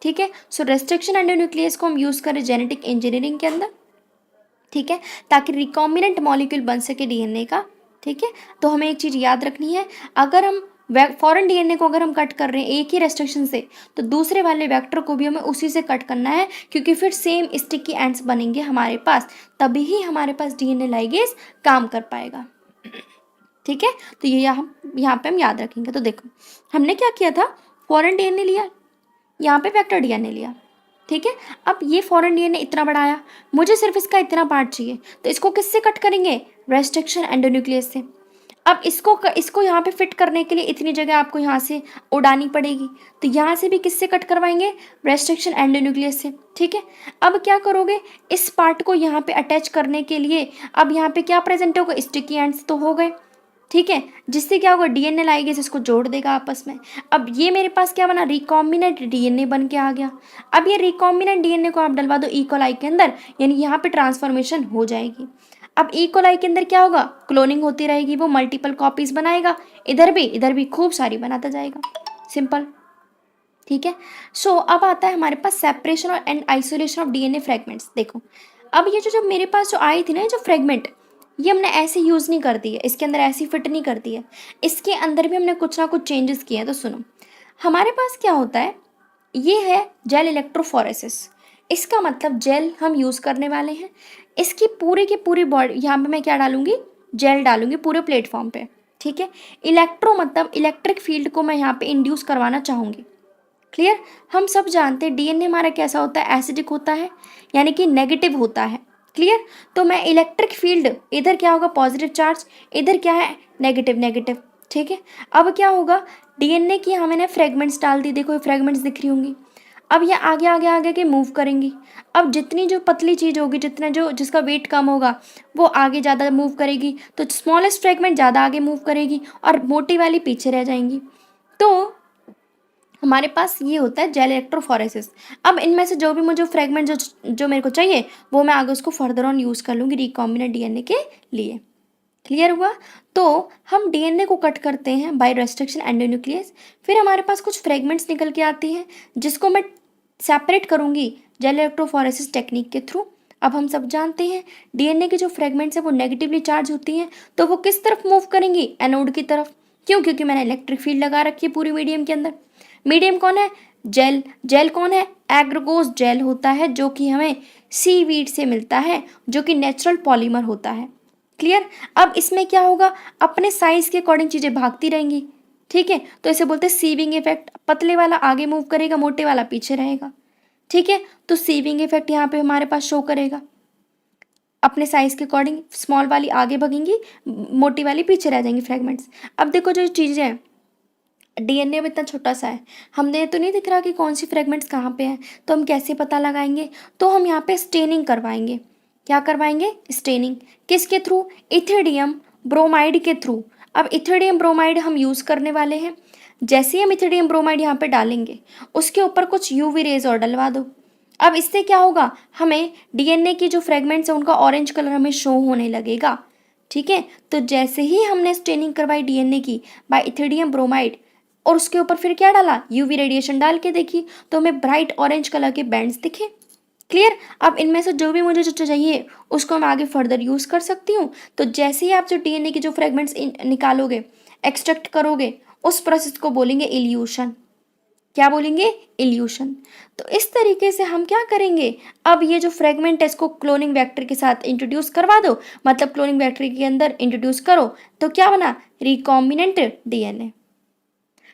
ठीक है। सो रेस्ट्रिक्शन एंडोन्यूक्लियस को हम यूज़ करें जेनेटिक इंजीनियरिंग के अंदर, ठीक है, ताकि रिकॉम्बिनेंट मॉलिक्यूल बन सके डीएनए का, ठीक है। तो हमें एक चीज़ याद रखनी है, अगर हम फॉरेन डीएनए को अगर हम कट कर रहे हैं एक ही रेस्ट्रिक्शन से, तो दूसरे वाले वेक्टर को भी हमें उसी से कट करना है, क्योंकि फिर सेम स्टिकी एंड्स बनेंगे हमारे पास, तभी ही हमारे पास डीएनए लाइगेज काम कर पाएगा, ठीक है। तो ये यहाँ पे हम याद रखेंगे। तो देखो हमने क्या किया था, फॉरेन डीएनए लिया, यहाँ पे वेक्टर डीएनए लिया, ठीक है। अब ये फॉरेन डीएनए इतना बड़ा आया, मुझे सिर्फ इसका इतना पार्ट चाहिए, तो इसको किससे कट करेंगे, रेस्ट्रिक्शन एंडोन्यूक्लियस से। अब इसको यहाँ पे फिट करने के लिए इतनी जगह आपको यहाँ से उड़ानी पड़ेगी, तो यहाँ से भी किससे कट करवाएंगे, रेस्ट्रिक्शन एंडोन्यूक्लियस से, ठीक है। अब क्या करोगे, इस पार्ट को यहाँ पे अटैच करने के लिए अब यहाँ पे क्या प्रेजेंट होगा, स्टिकी एंड्स तो हो गए, ठीक है, जिससे क्या होगा, डीएनए लाइगेज इसको जोड़ देगा आपस में। अब ये मेरे पास क्या बना, रिकॉम्बिनेंट डीएनए बन के आ गया। अब ये रिकॉम्बिनेंट डीएनए को आप डलवा दो इकोलाई के अंदर, यानी यहाँ पे ट्रांसफॉर्मेशन हो जाएगी। अब इकोलाई के अंदर क्या होगा, क्लोनिंग होती रहेगी, वो मल्टीपल कॉपीज बनाएगा, इधर भी खूब सारी बनाता जाएगा, सिंपल, ठीक है। सो अब आता है हमारे पास सेपरेशन और and isolation of DNA fragments. देखो अब ये जो मेरे पास जो आई थी ना, जो फ्रेगमेंट, ये हमने ऐसे यूज़ नहीं कर दी है, इसके अंदर ऐसी फिट नहीं कर दी है, इसके अंदर भी हमने कुछ ना कुछ चेंजेस किए हैं। तो सुनो, हमारे पास क्या होता है, ये है जेल इलेक्ट्रोफोरेसिस। इसका मतलब जेल हम यूज़ करने वाले हैं, इसकी पूरी की पूरी बॉडी, यहाँ पे मैं क्या डालूंगी, जेल डालूंगी पूरे प्लेटफॉर्म पे, ठीक है। इलेक्ट्रो मतलब इलेक्ट्रिक फील्ड को मैं यहाँ पे इंड्यूस करवाना चाहूँगी। क्लियर। हम सब जानते हैं डीएनए हमारा कैसा होता है, एसिडिक होता है, यानी कि नेगेटिव होता है। क्लियर। तो मैं इलेक्ट्रिक फील्ड, इधर क्या होगा, पॉजिटिव चार्ज, इधर क्या है, नेगेटिव, ठीक है। अब क्या होगा, डीएनए की यहाँ मैंने फ्रेगमेंट्स डाल दी, देखो ये फ्रेगमेंट्स दिख रही होंगी। अब ये आगे के मूव करेंगी। अब जितनी जो पतली चीज़ होगी, जितना जो जिसका वेट कम होगा, वो आगे ज़्यादा मूव करेगी, तो स्मॉलेस्ट फ्रेगमेंट ज़्यादा आगे मूव करेगी और मोटी वाली पीछे रह जाएंगी। तो हमारे पास ये होता है जेल इलेक्ट्रोफोरेसिस। अब इनमें से जो भी मुझे फ्रेगमेंट जो मेरे को चाहिए, वो मैं आगे उसको फर्दर ऑन यूज़ कर लूँगी रिकॉम्बिनेंट डीएनए के लिए। क्लियर हुआ। तो हम डीएनए को कट करते हैं बाय रेस्ट्रिक्शन एंडोन्यूक्लियस, फिर हमारे पास कुछ फ्रेगमेंट्स निकल के आती हैं, जिसको मैं सेपरेट करूँगी जेल इलेक्ट्रोफोरेसिस टेक्निक के थ्रू। अब हम सब जानते हैं डीएनए के जो फ्रेगमेंट्स हैं वो नेगेटिवली चार्ज होती हैं, तो वो किस तरफ मूव करेंगी? एनोड की तरफ। क्यों? क्योंकि मैंने इलेक्ट्रिक फील्ड लगा रखी है पूरी मीडियम के अंदर। मीडियम कौन है? जेल। जेल कौन है? एग्रोगोस जेल होता है, जो कि हमें सीवीड से मिलता है, जो कि नेचुरल पॉलीमर होता है। क्लियर? अब इसमें क्या होगा, अपने साइज के अकॉर्डिंग चीज़ें भागती रहेंगी। ठीक है, तो इसे बोलते हैं सीविंग इफेक्ट। पतले वाला आगे मूव करेगा, मोटे वाला पीछे रहेगा। ठीक है, तो सीविंग इफेक्ट यहाँ पे हमारे पास शो करेगा। अपने साइज के अकॉर्डिंग स्मॉल वाली आगे भगेंगी, मोटी वाली पीछे रह जाएंगी फ्रेगमेंट्स। अब देखो जो चीज़ें हैं, डीएनए अब इतना छोटा सा है, हमें तो नहीं दिख रहा कि कौन सी फ्रेगमेंट्स कहाँ पे हैं, तो हम कैसे पता लगाएंगे? तो हम यहाँ पे स्टेनिंग करवाएंगे। क्या करवाएंगे? स्टेनिंग। किसके थ्रू? इथिडियम ब्रोमाइड के थ्रू। अब इथिडियम ब्रोमाइड हम यूज़ करने वाले हैं। जैसे ही हम इथिडियम ब्रोमाइड यहाँ पे डालेंगे, उसके ऊपर कुछ यूवी रेज और डलवा दो। अब इससे क्या होगा, हमें डीएनए की जो फ्रेगमेंट्स हैं उनका ऑरेंज कलर हमें शो होने लगेगा। ठीक है, तो जैसे ही हमने स्टेनिंग करवाई डीएनए की बाय इथिडियम ब्रोमाइड, और उसके ऊपर फिर क्या डाला? यूवी रेडिएशन डाल के देखी, तो हमें ब्राइट ऑरेंज कलर के बैंड्स दिखे। क्लियर? अब इनमें से जो भी मुझे जो चाहिए उसको मैं आगे फर्दर यूज़ कर सकती हूँ। तो जैसे ही आप जो डीएनए की जो फ्रेगमेंट्स निकालोगे, एक्सट्रैक्ट करोगे, उस प्रोसेस को बोलेंगे इल्यूशन। क्या बोलेंगे? इल्यूशन। तो इस तरीके से हम क्या करेंगे, अब ये जो फ्रेगमेंट है इसको क्लोनिंग वेक्टर के साथ इंट्रोड्यूस करवा दो, मतलब क्लोनिंग वेक्टर के अंदर इंट्रोड्यूस करो, तो क्या बना? Recombinant DNA.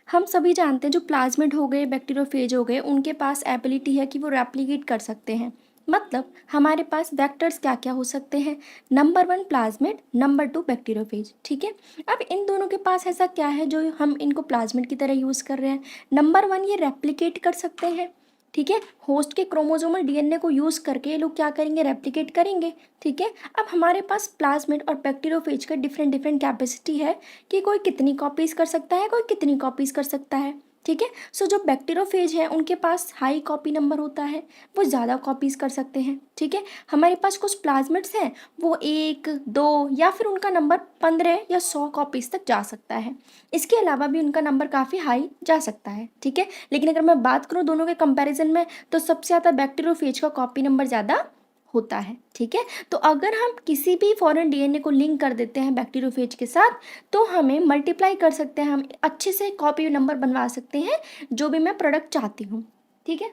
हम सभी जानते हैं जो प्लाज्मिड हो गए, बैक्टीरियोफेज हो गए, उनके पास एबिलिटी है कि वो रेप्लिकेट कर सकते हैं। मतलब हमारे पास वेक्टर्स क्या क्या हो सकते हैं? Number 1 plasmid, number 2 bacteriophage. ठीक है, अब इन दोनों के पास ऐसा क्या है जो हम इनको प्लाज्मिड की तरह यूज़ कर रहे हैं? नंबर 1, ये रेप्लिकेट कर सकते हैं। ठीक है, होस्ट के क्रोमोसोमल डीएनए को यूज़ करके ये लोग क्या करेंगे? रेप्लिकेट करेंगे। ठीक है, अब हमारे पास प्लाज्मिड और बैक्टीरियोफेज का डिफरेंट डिफरेंट कैपेसिटी है कि कोई कितनी कॉपीज़ कर सकता है, कोई कितनी कॉपीज़ कर सकता है। ठीक है, सो जो बैक्टीरियोफेज है उनके पास हाई कॉपी नंबर होता है, वो ज़्यादा कॉपीज़ कर सकते हैं। ठीक है, हमारे पास कुछ प्लाज्मिड्स हैं, वो 1, 2 या फिर उनका नंबर 15 या 100 कॉपीज़ तक जा सकता है। इसके अलावा भी उनका नंबर काफ़ी हाई जा सकता है। ठीक है, लेकिन अगर मैं बात करूँ दोनों के कंपैरिजन में, तो सबसे ज़्यादा बैक्टीरियोफेज का कॉपी नंबर ज़्यादा होता है। ठीक है, तो अगर हम किसी भी फॉरेन डीएनए को लिंक कर देते हैं बैक्टीरियोफेज के साथ, तो हमें मल्टीप्लाई कर सकते हैं, हम अच्छे से कॉपी नंबर बनवा सकते हैं जो भी मैं प्रोडक्ट चाहती हूँ। ठीक है,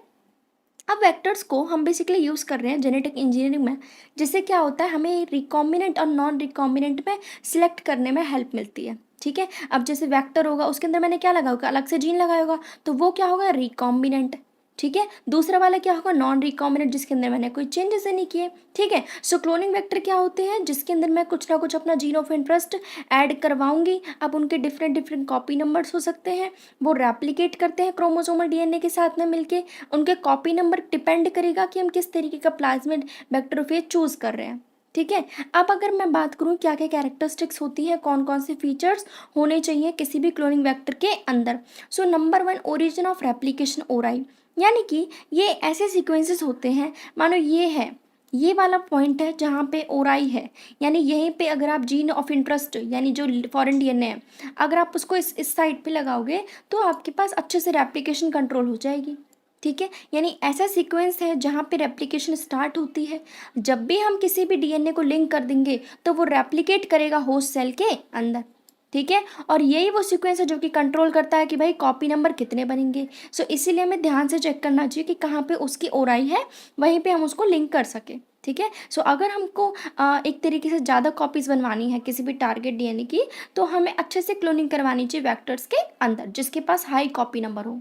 अब वेक्टर्स को हम बेसिकली यूज़ कर रहे हैं जेनेटिक इंजीनियरिंग में, जिससे क्या होता है, हमें रिकॉम्बिनेंट और नॉन रिकॉम्बिनेंट में सिलेक्ट करने में हेल्प मिलती है। ठीक है, अब जैसे वेक्टर होगा उसके अंदर मैंने क्या लगा होगा, अलग से जीन लगाया होगा, तो वो क्या होगा? रिकॉम्बिनेंट। ठीक है, दूसरा वाला क्या होगा? नॉन रिकॉम्बिनेंट, जिसके अंदर मैंने कोई चेंजेस नहीं किए। ठीक है, सो क्लोनिंग वेक्टर क्या होते हैं? जिसके अंदर मैं कुछ ना कुछ अपना जीन ऑफ इंटरेस्ट ऐड करवाऊंगी। अब उनके डिफरेंट डिफरेंट कॉपी नंबर्स हो सकते हैं, वो रेप्लिकेट करते हैं क्रोमोसोमल डीएनए के साथ में मिलके। उनके कॉपी नंबर डिपेंड करेगा कि हम किस तरीके का प्लाज्मिड बैक्टीरियोफेज चूज़ कर रहे हैं। ठीक है, अब अगर मैं बात करूँ क्या क्या कैरेक्टरिस्टिक्स होती हैं, कौन कौन से फीचर्स होने चाहिए किसी भी क्लोनिंग वेक्टर के अंदर। So number 1, origin of replication ori, यानी कि ये ऐसे सीक्वेंसेस होते हैं, मानो ये है, ये वाला पॉइंट है जहाँ पे ओराई है, यानी यहीं पे अगर आप जीन ऑफ इंटरेस्ट यानी जो फॉरेन डीएनए है, अगर आप उसको इस साइड पे लगाओगे तो आपके पास अच्छे से रेप्लिकेशन कंट्रोल हो जाएगी। ठीक है, यानी ऐसा सीक्वेंस है जहाँ पे रेप्लिकेशन स्टार्ट होती है। जब भी हम किसी भी डीएनए को लिंक कर देंगे तो वो रेप्लिकेट करेगा होस्ट सेल के अंदर। ठीक है, और यही वो सीक्वेंस है जो कि कंट्रोल करता है कि भाई कॉपी नंबर कितने बनेंगे। सो इसीलिए हमें ध्यान से चेक करना चाहिए कि कहाँ पे उसकी ओराई है, वहीं पे हम उसको लिंक कर सकें। ठीक है, सो अगर हमको एक तरीके से ज़्यादा कॉपीज़ बनवानी है किसी भी टारगेट डीएनए की, तो हमें अच्छे से क्लोनिंग करवानी चाहिए वेक्टर्स के अंदर जिसके पास हाई कॉपी नंबर हो।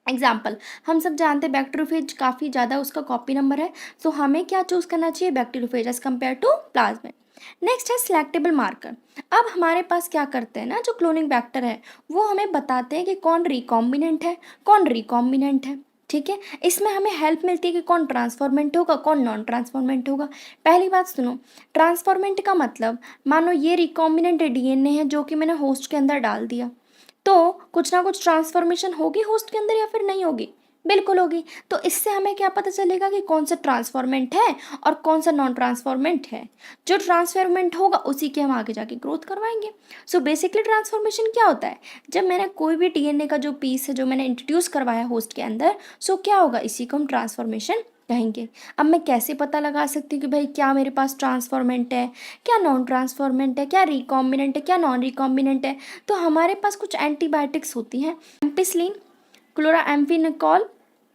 एग्जाम्पल, हम सब जानते हैं बैक्टीरियोफेज काफ़ी ज़्यादा उसका कॉपी नंबर है, तो हमें क्या चूज़ करना चाहिए? Bacteriophage as compared to plasmid. Next है सिलेक्टेबल मार्कर। अब हमारे पास क्या करते हैं ना, जो क्लोनिंग वेक्टर है वो हमें बताते हैं कि कौन रिकॉम्बिनेंट है, कौन रिकॉम्बिनेंट है। ठीक है, इसमें हमें हेल्प मिलती है कि कौन ट्रांसफॉर्मेंट होगा, कौन नॉन ट्रांसफॉर्मेंट होगा। पहली बात सुनो, ट्रांसफॉर्मेंट का मतलब, मानो ये रिकॉम्बिनेंट डीएनए है जो कि मैंने होस्ट के अंदर डाल दिया, तो कुछ ना कुछ ट्रांसफॉर्मेशन होगी होस्ट के अंदर या फिर नहीं होगी? बिल्कुल होगी। तो इससे हमें क्या पता चलेगा कि कौन सा ट्रांसफॉर्मेंट है और कौन सा नॉन ट्रांसफॉर्मेंट है। जो ट्रांसफॉर्मेंट होगा उसी की हम आगे जाके ग्रोथ करवाएंगे। सो बेसिकली ट्रांसफॉर्मेशन क्या होता है, जब मैंने कोई भी डीएनए का जो पीस है जो मैंने इंट्रोड्यूस करवाया होस्ट के अंदर, सो क्या होगा, इसी को हम ट्रांसफॉर्मेशन कहेंगे। अब मैं कैसे पता लगा सकती हूँ कि भाई क्या मेरे पास ट्रांसफॉर्मेंट है, क्या नॉन ट्रांसफॉर्मेंट है, क्या रिकॉम्बिनेंट है, क्या नॉन रिकॉम्बिनेंट है। तो हमारे पास कुछ एंटीबायोटिक्स होती हैं, एम्पिसिलिन, क्लोराम्फेनिकोल,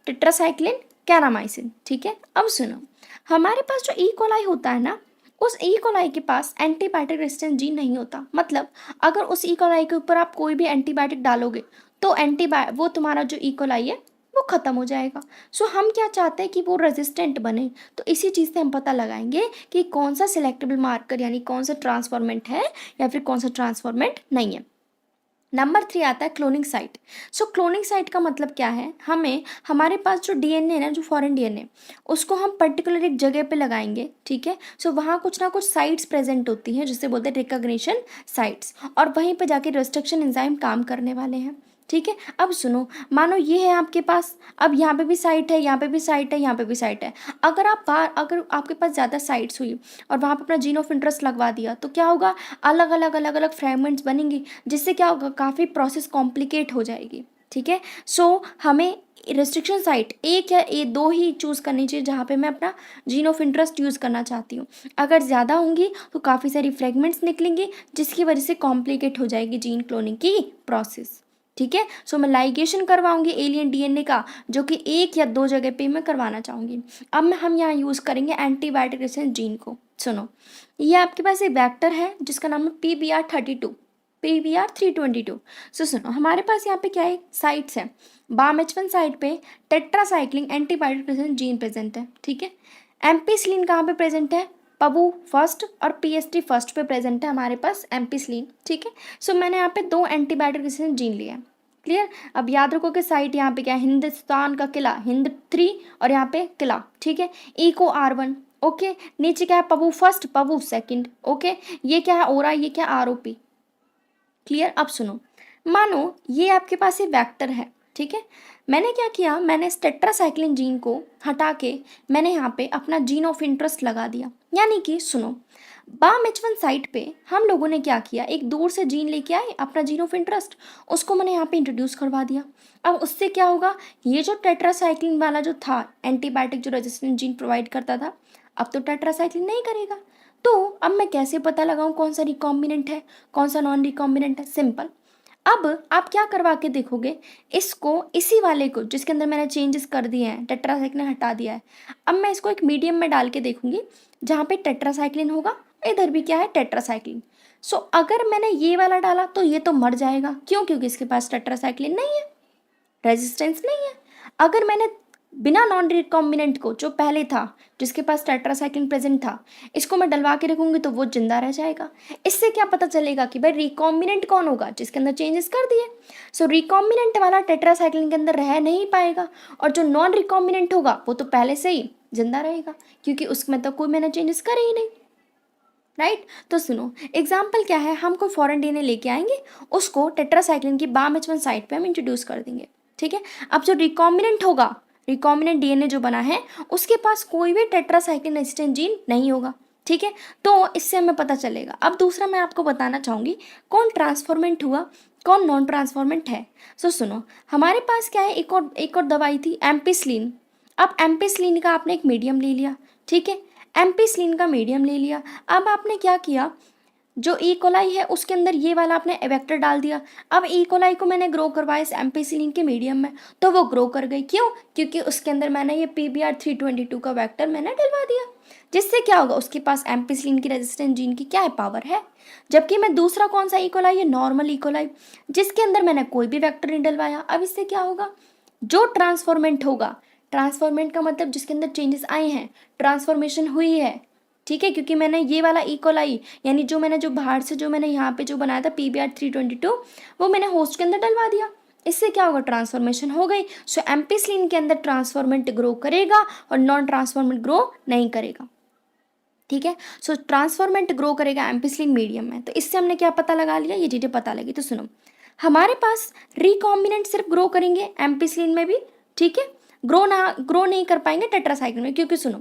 टेट्रासाइक्लिन, कैरामाइसिन। ठीक है, अब सुनो, हमारे पास जो ई कोलाई होता है ना, उस ई कोलाई के पास एंटीबायोटिक रेजिस्टेंस जीन नहीं होता। मतलब अगर उस ई कोलाई के ऊपर आप कोई भी एंटीबायोटिक डालोगे तो वो तुम्हारा जो ई कोलाई है वो ख़त्म हो जाएगा। सो हम क्या चाहते हैं कि वो रेजिस्टेंट बने, तो इसी चीज़ से हम पता लगाएंगे कि कौन सा सिलेक्टेबल मार्कर यानी कौन सा ट्रांसफॉर्मेंट है या फिर कौन सा ट्रांसफॉर्मेंट नहीं है। नंबर 3 आता है क्लोनिंग साइट। सो क्लोनिंग साइट का मतलब क्या है, हमें हमारे पास जो डीएनए है ना, जो फॉरेन डीएनए, उसको हम पर्टिकुलर एक जगह पे लगाएंगे। ठीक है, सो वहाँ कुछ ना कुछ साइट्स प्रेजेंट होती हैं जिसे बोलते हैं रिकॉग्निशन साइट्स, और वहीं पे जाके रिस्ट्रिक्शन एंजाइम काम करने वाले हैं। ठीक है, अब सुनो, मानो ये है आपके पास, अब यहाँ पे भी साइट है, यहाँ पे भी साइट है, यहाँ पे भी साइट है। अगर आपके पास ज़्यादा साइट्स हुई और वहाँ पे अपना जीन ऑफ इंटरेस्ट लगवा दिया तो क्या होगा, अलग अलग अलग अलग फ्रेगमेंट्स बनेंगे, जिससे क्या होगा, काफ़ी प्रोसेस कॉम्प्लिकेट हो जाएगी। ठीक है, सो हमें रिस्ट्रिक्शन साइट एक या दो ही चूज़ करनी चाहिए जहाँ पे मैं अपना जीन ऑफ इंटरेस्ट यूज़ करना चाहती हूँ। अगर ज़्यादा होंगी तो काफ़ी सारी फ्रेगमेंट्स निकलेंगी, जिसकी वजह से कॉम्प्लिकेट हो जाएगी जीन क्लोनिंग की प्रोसेस। ठीक है, सो मैं लाइगेशन करवाऊंगी एलियन डीएनए का, जो कि एक या दो जगह पे मैं करवाना चाहूँगी। अब हम यहाँ यूज़ करेंगे एंटीबायोटिक रेजिस्टेंस जीन को। सुनो, ये आपके पास एक वेक्टर है जिसका नाम है PBR32, PBR322। सो सुनो, हमारे पास यहाँ पे क्या है, साइट्स है। BAM1 साइट पे tetracycline antibiotic resistance gene present है। ठीक है, एम्पिसिलिन कहाँ पे प्रेजेंट है, पबू फर्स्ट और PST फर्स्ट पे प्रेजेंट है हमारे पास एम्पिसिलिन। ठीक है, सो मैंने यहाँ पे दो एंटीबायोटिक रेजिस्टेंस जीन लिया है। क्लियर, अब याद रखो कि साइट यहाँ पे क्या है, हिंदुस्तान का किला हिंद 3 और यहाँ पे किला। ठीक है, इको R1। ओके, नीचे क्या है, पबू फर्स्ट पबू सेकंड। ओके, ये क्या है ओरा, ये क्या ROP। क्लियर, अब सुनो, मानो ये आपके पास ये वेक्टर है। ठीक है, मैंने क्या किया, मैंने इस टेट्रासाइक्लिन जीन को हटा के मैंने यहाँ पे अपना जीन ऑफ इंटरेस्ट लगा दिया। यानी कि सुनो, BAM1 साइट पे हम लोगों ने क्या किया, एक दूर से जीन लेके आए अपना जीन ऑफ इंटरेस्ट, उसको मैंने यहाँ पे इंट्रोड्यूस करवा दिया। अब उससे क्या होगा, ये जो टेट्रासाइक्लिन वाला जो था एंटीबायोटिक जो रेजिस्टेंट जीन प्रोवाइड करता था, अब तो टेट्रासाइक्लिन नहीं करेगा। तो अब मैं कैसे पता लगाऊं कौन सा रिकॉम्बिनेंट है कौन सा नॉन रिकॉम्बिनेंट है, सिंपल। अब आप क्या करवा के देखोगे, इसको इसी वाले को जिसके अंदर मैंने चेंजेस कर दिए हैं, टेट्रासाइक्लिन हटा दिया है, अब मैं इसको एक मीडियम में डाल के देखूंगी जहाँ पे टेट्रासाइक्लिन होगा, इधर भी क्या है, टेट्रासाइक्लिन। सो अगर मैंने ये वाला डाला तो ये तो मर जाएगा, क्यों, क्योंकि इसके पास टेट्रासाइक्लिन नहीं है, रेजिस्टेंस नहीं है। अगर मैंने बिना नॉन रिकॉम्बिनेंट को, जो पहले था जिसके पास टेट्रासाइक्लिन प्रेजेंट था, इसको मैं डलवा के रखूंगी तो वो जिंदा रह जाएगा। इससे क्या पता चलेगा कि भाई रिकॉम्बिनेंट कौन होगा, जिसके अंदर चेंजेस कर दिए। सो रिकॉम्बिनेंट वाला टेट्रासाइक्लिन के अंदर रह नहीं पाएगा, और जो नॉन रिकॉम्बिनेंट होगा वो तो पहले से ही जिंदा रहेगा, क्योंकि उसमें तो कोई मैंने चेंजेस करे ही नहीं। राइट, तो सुनो, एग्जाम्पल क्या है, हम कोई फॉरेन डीएनए लेके आएंगे, उसको टेट्रासाइक्लिन की BAM1 साइट पे हम इंट्रोड्यूस कर देंगे। ठीक है, अब जो रिकॉम्बिनेंट होगा, रिकॉम्बिनेंट डीएनए जो बना है, उसके पास कोई भी टेट्रासाइक्लिन रेजिस्टेंट जीन नहीं होगा। ठीक है, तो इससे हमें पता चलेगा। अब दूसरा मैं आपको बताना चाहूँगी कौन ट्रांसफॉर्मेंट हुआ कौन नॉन ट्रांसफॉर्मेंट है। सो सुनो, हमारे पास क्या है, एक और दवाई थी एम्पिसिलिन। अब एम्पिसिलिन का आपने एक मीडियम ले लिया। ठीक है, एम्पिसिलिन का मीडियम ले लिया। अब आपने क्या किया, जो ई कोलाई है उसके अंदर ये वाला आपने वेक्टर डाल दिया। अब ई कोलाई को मैंने ग्रो करवाया इस एम्पिसिलिन के मीडियम में, तो वो ग्रो कर गई। क्यों, क्योंकि उसके अंदर मैंने ये PBR322 का वेक्टर मैंने डलवा दिया, जिससे क्या होगा, उसके पास एम्पिसिलिन की रेजिस्टेंट जीन की क्या है, पावर है। जबकि मैं दूसरा कौन सा ई कोलाई है, नॉर्मल ई कोलाई, जिसके अंदर मैंने कोई भी वेक्टर नहीं डलवाया। अब इससे क्या होगा, जो ट्रांसफॉर्मेंट होगा, ट्रांसफॉर्मेंट का मतलब जिसके अंदर चेंजेस आए हैं, ट्रांसफॉर्मेशन हुई है। ठीक है, क्योंकि मैंने ये वाला ई कोलाई यानी जो मैंने जो बाहर से जो मैंने यहाँ पे जो बनाया था PBR322, वो मैंने होस्ट के अंदर डलवा दिया। इससे क्या होगा, ट्रांसफॉर्मेशन हो गई। सो एम्पिसिलिन के अंदर ट्रांसफॉर्मेंट ग्रो करेगा और नॉन ट्रांसफॉर्मेंट ग्रो नहीं करेगा। ठीक है, सो ट्रांसफॉर्मेंट ग्रो करेगा एम्पिसिलिन मीडियम में। तो इससे हमने क्या पता लगा लिया, ये चीज़ें पता लगी। तो सुनो, हमारे पास रिकॉम्बिनेंट सिर्फ ग्रो करेंगे एम्पिसिलिन में भी। ठीक है, ग्रो नहीं कर पाएंगे टेट्रासाइक्लिन में, क्योंकि सुनो,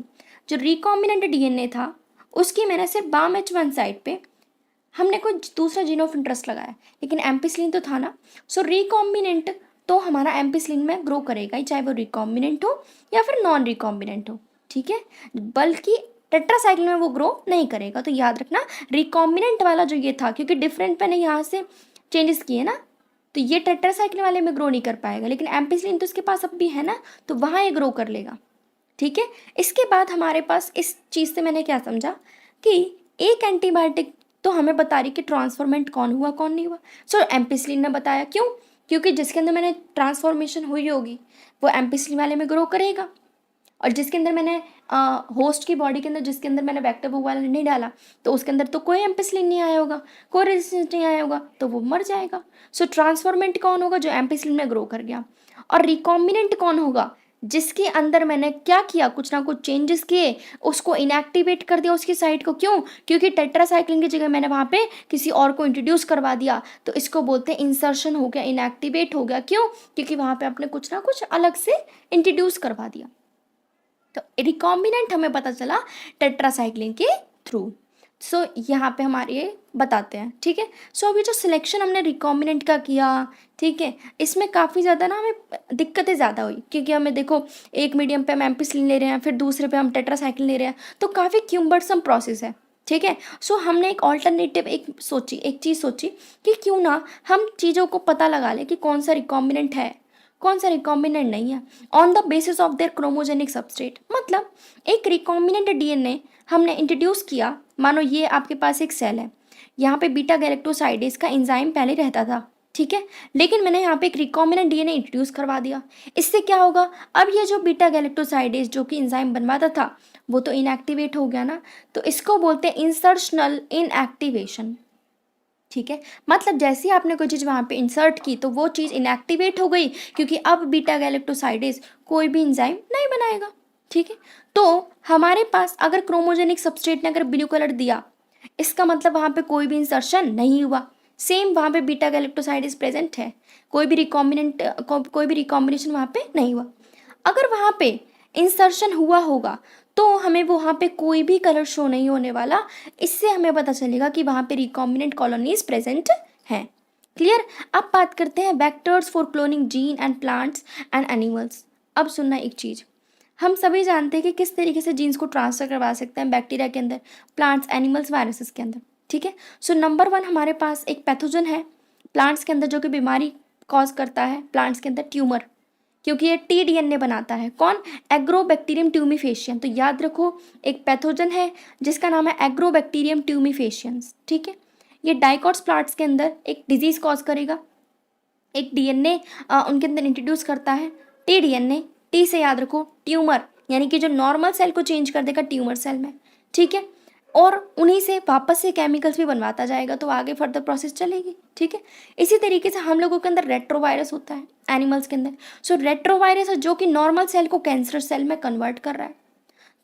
जो रिकॉम्बिनेंट डीएनए था उसकी मैंने सिर्फ बाम H1 साइड पे हमने कोई दूसरा जीन ऑफ इंटरेस्ट लगाया, लेकिन एम्पिसिलिन तो था ना। सो रिकॉम्बिनेंट तो हमारा एम्पिसिलिन में ग्रो करेगा ही, चाहे वो रिकॉम्बिनेंट हो या फिर नॉन रिकॉम्बिनेंट हो, ठीक है, बल्कि टेट्रासाइक्लिन में वो ग्रो नहीं करेगा। तो याद रखना रिकॉम्बिनेंट वाला जो ये था, क्योंकि डिफरेंट मैंने यहाँ से चेंजेस किए ना, तो ये टेट्रासाइक्लिन वाले में ग्रो नहीं कर पाएगा, लेकिन एम्पिसिलिन तो इसके पास अब भी है ना, तो वहाँ ये ग्रो कर लेगा, ठीक है। इसके बाद हमारे पास इस चीज़ से मैंने क्या समझा कि एक एंटीबायोटिक तो हमें बता रही कि ट्रांसफॉर्मेंट कौन हुआ कौन नहीं हुआ। सो एम्पिसिलिन ने बताया, क्यों, क्योंकि जिसके अंदर मैंने ट्रांसफॉर्मेशन हुई होगी वो एम्पिसिलिन वाले में ग्रो करेगा, और जिसके अंदर मैंने होस्ट की बॉडी के अंदर जिसके अंदर मैंने वेक्टर वो वाला नहीं डाला, तो उसके अंदर तो कोई एम्पिसिलिन नहीं आया होगा, कोई रेजिस्टेंस नहीं आया होगा, तो वो मर जाएगा। सो ट्रांसफॉर्मेंट कौन होगा, जो एम्पिसिलिन में ग्रो कर गया। और रिकॉम्बिनेंट कौन होगा, जिसके अंदर मैंने क्या किया, कुछ ना कुछ चेंजेस किए, उसको इनएक्टिवेट कर दिया उसकी साइट को, क्यों, क्योंकि टेट्रासाइक्लिन की जगह मैंने वहाँ पे किसी और को इंट्रोड्यूस करवा दिया, तो इसको बोलते हैं इंसर्शन हो गया, इनएक्टिवेट हो गया। क्यों, क्योंकि वहाँ पे आपने कुछ ना कुछ अलग से इंट्रोड्यूस करवा दिया। तो रिकॉम्बिनेंट हमें पता चला टेट्रासाइक्लिन के थ्रू। सो यहाँ पे हमारे ये बताते हैं, ठीक है। सो अभी जो सिलेक्शन हमने रिकॉम्बिनेंट का किया, ठीक है, इसमें काफ़ी ज़्यादा ना हमें दिक्कतें ज़्यादा हुई, क्योंकि हमें देखो एक मीडियम पे हम एम्पिसिलिन ले रहे हैं, फिर दूसरे पे हम टेट्रासाइक्लिन ले रहे हैं, तो काफ़ी क्यूम्बर्सम प्रोसेस है, ठीक है। सो हमने एक ऑल्टरनेटिव एक चीज़ सोची कि क्यों ना हम चीज़ों को पता लगा लें कि कौन सा रिकॉम्बिनेंट है कौन सा रिकॉम्बिनेंट नहीं है, on the basis of their chromogenic substrate. मतलब एक रिकॉम्बिनेंट डीएनए हमने इंट्रोड्यूस किया, मानो ये आपके पास एक सेल है, यहाँ पे बीटा गैलेक्टोसाइडेज का एंजाइम पहले रहता था, ठीक है, लेकिन मैंने यहाँ पे एक रिकॉम्बिनेंट डीएनए इंट्रोड्यूस करवा दिया। इससे क्या होगा, अब ये जो बीटा गैलेक्टोसाइडेज जो कि एंजाइम बनवाता था वो तो इनएक्टिवेट हो गया ना, तो इसको बोलते हैं इंसर्शनल इनएक्टिवेशन, ठीक है। मतलब जैसे ही आपने कोई चीज़ वहाँ पे इंसर्ट की तो वो चीज़ इनएक्टिवेट हो गई, क्योंकि अब बीटा गैलेक्टोसाइडेज कोई भी एंजाइम नहीं बनाएगा, ठीक है। तो हमारे पास अगर क्रोमोजेनिक सबस्ट्रेट ने अगर ब्लू कलर दिया, इसका मतलब वहाँ पे कोई भी इंसर्शन नहीं हुआ। सेम वहाँ पे बीटा गैलेक्टोसाइडेज प्रेजेंट है, कोई भी रिकॉम्बिनेशन वहाँ पे नहीं हुआ। अगर वहाँ पे इंसर्शन हुआ होगा तो हमें वहाँ पे कोई भी कलर शो नहीं होने वाला, इससे हमें पता चलेगा कि वहाँ पे रिकॉम्बिनेंट कॉलोनीज प्रेजेंट हैं। क्लियर। अब बात करते हैं vectors for cloning gene and plants and animals. अब सुनना एक चीज़, हम सभी जानते हैं कि किस तरीके से जीन्स को ट्रांसफ़र करवा सकते हैं बैक्टीरिया के अंदर, प्लांट्स, एनिमल्स, वायरसेस के अंदर, ठीक है। सो नंबर 1 हमारे पास एक पैथोजन है प्लांट्स के अंदर जो कि बीमारी कॉज करता है प्लांट्स के अंदर, ट्यूमर, क्योंकि ये टीडीएनए बनाता है। कौन, एग्रोबैक्टीरियम ट्यूमीफेशियन। तो याद रखो एक पैथोजन है जिसका नाम है एग्रोबैक्टीरियम ट्यूमीफेशियंस, ठीक है। ये डाइकोट्स प्लांट्स के अंदर एक डिजीज कॉज करेगा, एक डीएनए उनके अंदर इंट्रोड्यूस करता है, टीडीएनए, टी से याद रखो ट्यूमर, यानी कि जो नॉर्मल सेल को चेंज कर देगा ट्यूमर सेल में, ठीक है। और उन्हीं से वापस से केमिकल्स भी बनवाता जाएगा, तो आगे फर्दर प्रोसेस चलेगी, ठीक है। इसी तरीके से हम लोगों के अंदर रेट्रोवायरस होता है एनिमल्स के अंदर। सो रेट्रोवायरस है जो कि नॉर्मल सेल को कैंसर सेल में कन्वर्ट कर रहा है।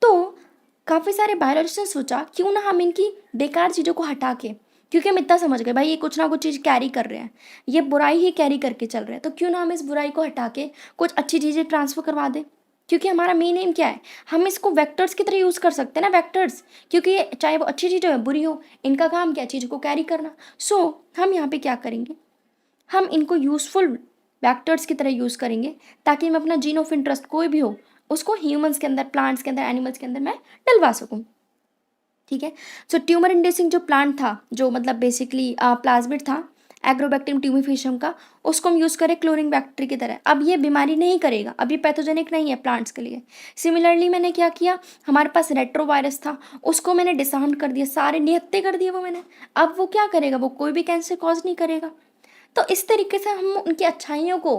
तो काफ़ी सारे बायोलॉजिस्ट ने सोचा क्यों ना हम इनकी बेकार चीज़ों को हटा के, क्योंकि हम इतना समझ गए भाई ये कुछ ना कुछ चीज़ कैरी कर रहे हैं, ये बुराई ही कैरी करके चल रहे हैं, तो क्यों ना हम इस बुराई को हटा के कुछ अच्छी चीज़ें ट्रांसफ़र करवा दें। क्योंकि हमारा मेन एम क्या है, हम इसको वेक्टर्स की तरह यूज़ कर सकते हैं ना, वेक्टर्स, क्योंकि ये चाहे वो अच्छी चीज़ हो या बुरी हो, इनका काम क्या, चीज़ को कैरी करना। सो हम यहाँ पे क्या करेंगे, हम इनको यूज़फुल वेक्टर्स की तरह यूज़ करेंगे, ताकि मैं अपना जीन ऑफ इंटरेस्ट कोई भी हो उसको ह्यूमंस के अंदर, प्लांट्स के अंदर, एनिमल्स के अंदर मैं डलवा सकूँ, ठीक है। सो ट्यूमर इंड्यूसिंग जो प्लांट था, जो मतलब बेसिकली प्लाज्मिड था एग्रोबैक्टीरियम ट्यूमीफेशियम का, उसको हम यूज़ करें क्लोनिंग बैक्टीरिया की तरह। अब ये बीमारी नहीं करेगा, अब ये पैथोजेनिक नहीं है प्लांट्स के लिए। सिमिलरली मैंने क्या किया, हमारे पास रेट्रोवायरस था, उसको मैंने डिसआर्म कर दिया, सारे निहत्ते कर दिए वो मैंने। अब वो क्या करेगा, वो कोई भी कैंसर कॉज नहीं करेगा। तो इस तरीके से हम उनकी अच्छाइयों को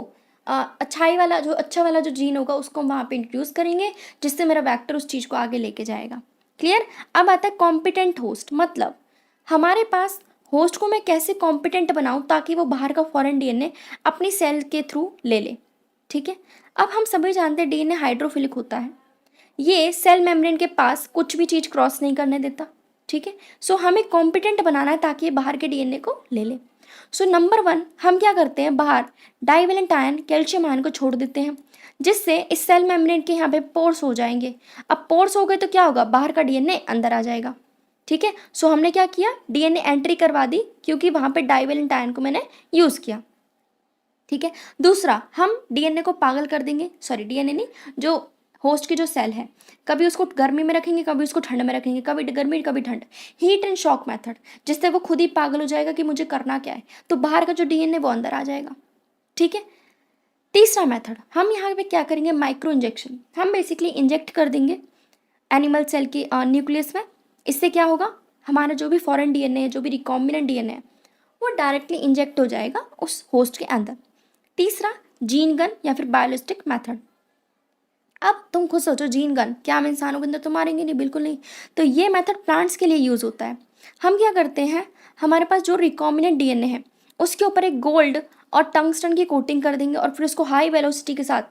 अच्छाई वाला जो अच्छा वाला जो जीन होगा उसको वहाँ पे इंट्रोड्यूस करेंगे, जिससे मेरा वेक्टर उस चीज़ को आगे लेके जाएगा। क्लियर। अब आता है कॉम्पिटेंट होस्ट, मतलब हमारे पास होस्ट को मैं कैसे कॉम्पिटेंट बनाऊं ताकि वो बाहर का फॉरेन डीएनए अपनी सेल के थ्रू ले ले, ठीक है। अब हम सभी जानते हैं डीएनए हाइड्रोफिलिक होता है, ये सेल मेम्ब्रेन के पास कुछ भी चीज़ क्रॉस नहीं करने देता, ठीक है। सो हमें कॉम्पिटेंट बनाना है ताकि ये बाहर के डीएनए को ले ले। सो नंबर 1 हम क्या करते हैं, बाहर डाइवेलेंट आयन कैल्शियम आयन को छोड़ देते हैं, जिससे इस सेल मेम्ब्रेन के यहाँ पे पोर्स हो जाएंगे। अब पोर्स हो गए तो क्या होगा, बाहर का डीएनए अंदर आ जाएगा। ठीक है, सो हमने क्या किया, डीएनए एंट्री करवा दी क्योंकि वहाँ पे डाइवेलेंट आयन को मैंने यूज़ किया। ठीक है, दूसरा हम डीएनए को पागल कर देंगे, सॉरी डीएनए नहीं, जो होस्ट की जो सेल है, कभी उसको गर्मी में रखेंगे, कभी उसको ठंड में रखेंगे, कभी गर्मी कभी ठंड, हीट एंड शॉक मेथड, जिससे वो खुद ही पागल हो जाएगा कि मुझे करना क्या है, तो बाहर का जो डीएनए वो अंदर आ जाएगा। ठीक है, तीसरा मेथड हम यहाँ पे क्या करेंगे, माइक्रो इंजेक्शन। हम बेसिकली इंजेक्ट कर देंगे एनिमल सेल के न्यूक्लियस में। इससे क्या होगा, हमारा जो भी फॉरेन डीएनए है, जो भी रिकॉम्बिनेंट डीएनए है, वो डायरेक्टली इंजेक्ट हो जाएगा उस होस्ट के अंदर। तीसरा जीन गन या फिर बायोलिस्टिक मेथड। अब तुम खुद सोचो, जीन गन क्या हम इंसानों के अंदर तो मारेंगे नहीं, बिल्कुल नहीं। तो ये मेथड प्लांट्स के लिए यूज़ होता है। हम क्या करते हैं, हमारे पास जो रिकॉम्बिनेंट डीएनए है उसके ऊपर एक गोल्ड और टंगस्टन की कोटिंग कर देंगे और फिर उसको हाई वेलोसिटी के साथ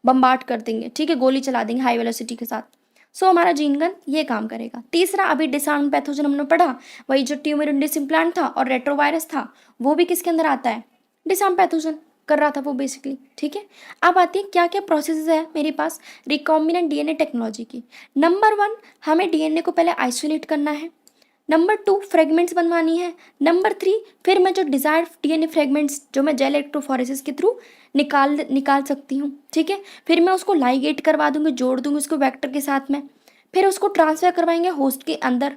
बम्बार्ड कर देंगे। ठीक है, गोली चला देंगे हाई वेलोसिटी के साथ। सो हमारा जीन गन ये काम करेगा। तीसरा अभी डिसआर्म पैथोजन हमने पढ़ा, वही जो ट्यूमेरुंडिस इम्प्लांट था और रेट्रोवायरस था, वो भी किसके अंदर आता है, डिसआर्म पैथोजन कर रहा था वो बेसिकली। ठीक है, अब आती है क्या क्या प्रोसेस है मेरे पास रिकॉम्बिनेंट डीएनए टेक्नोलॉजी की। नंबर 1, हमें डीएनए को पहले आइसोलेट करना है। नंबर 2, फ्रेगमेंट्स बनवानी है। नंबर 3, फिर मैं जो डिजायर्ड डीएनए फ्रेगमेंट्स जो मैं जेल इलेक्ट्रोफोरेसिस के थ्रू निकाल सकती हूँ। ठीक है, फिर मैं उसको लाइगेट करवा दूंगी, जोड़ दूंगी उसको वेक्टर के साथ में, फिर उसको ट्रांसफर करवाएंगे होस्ट के अंदर।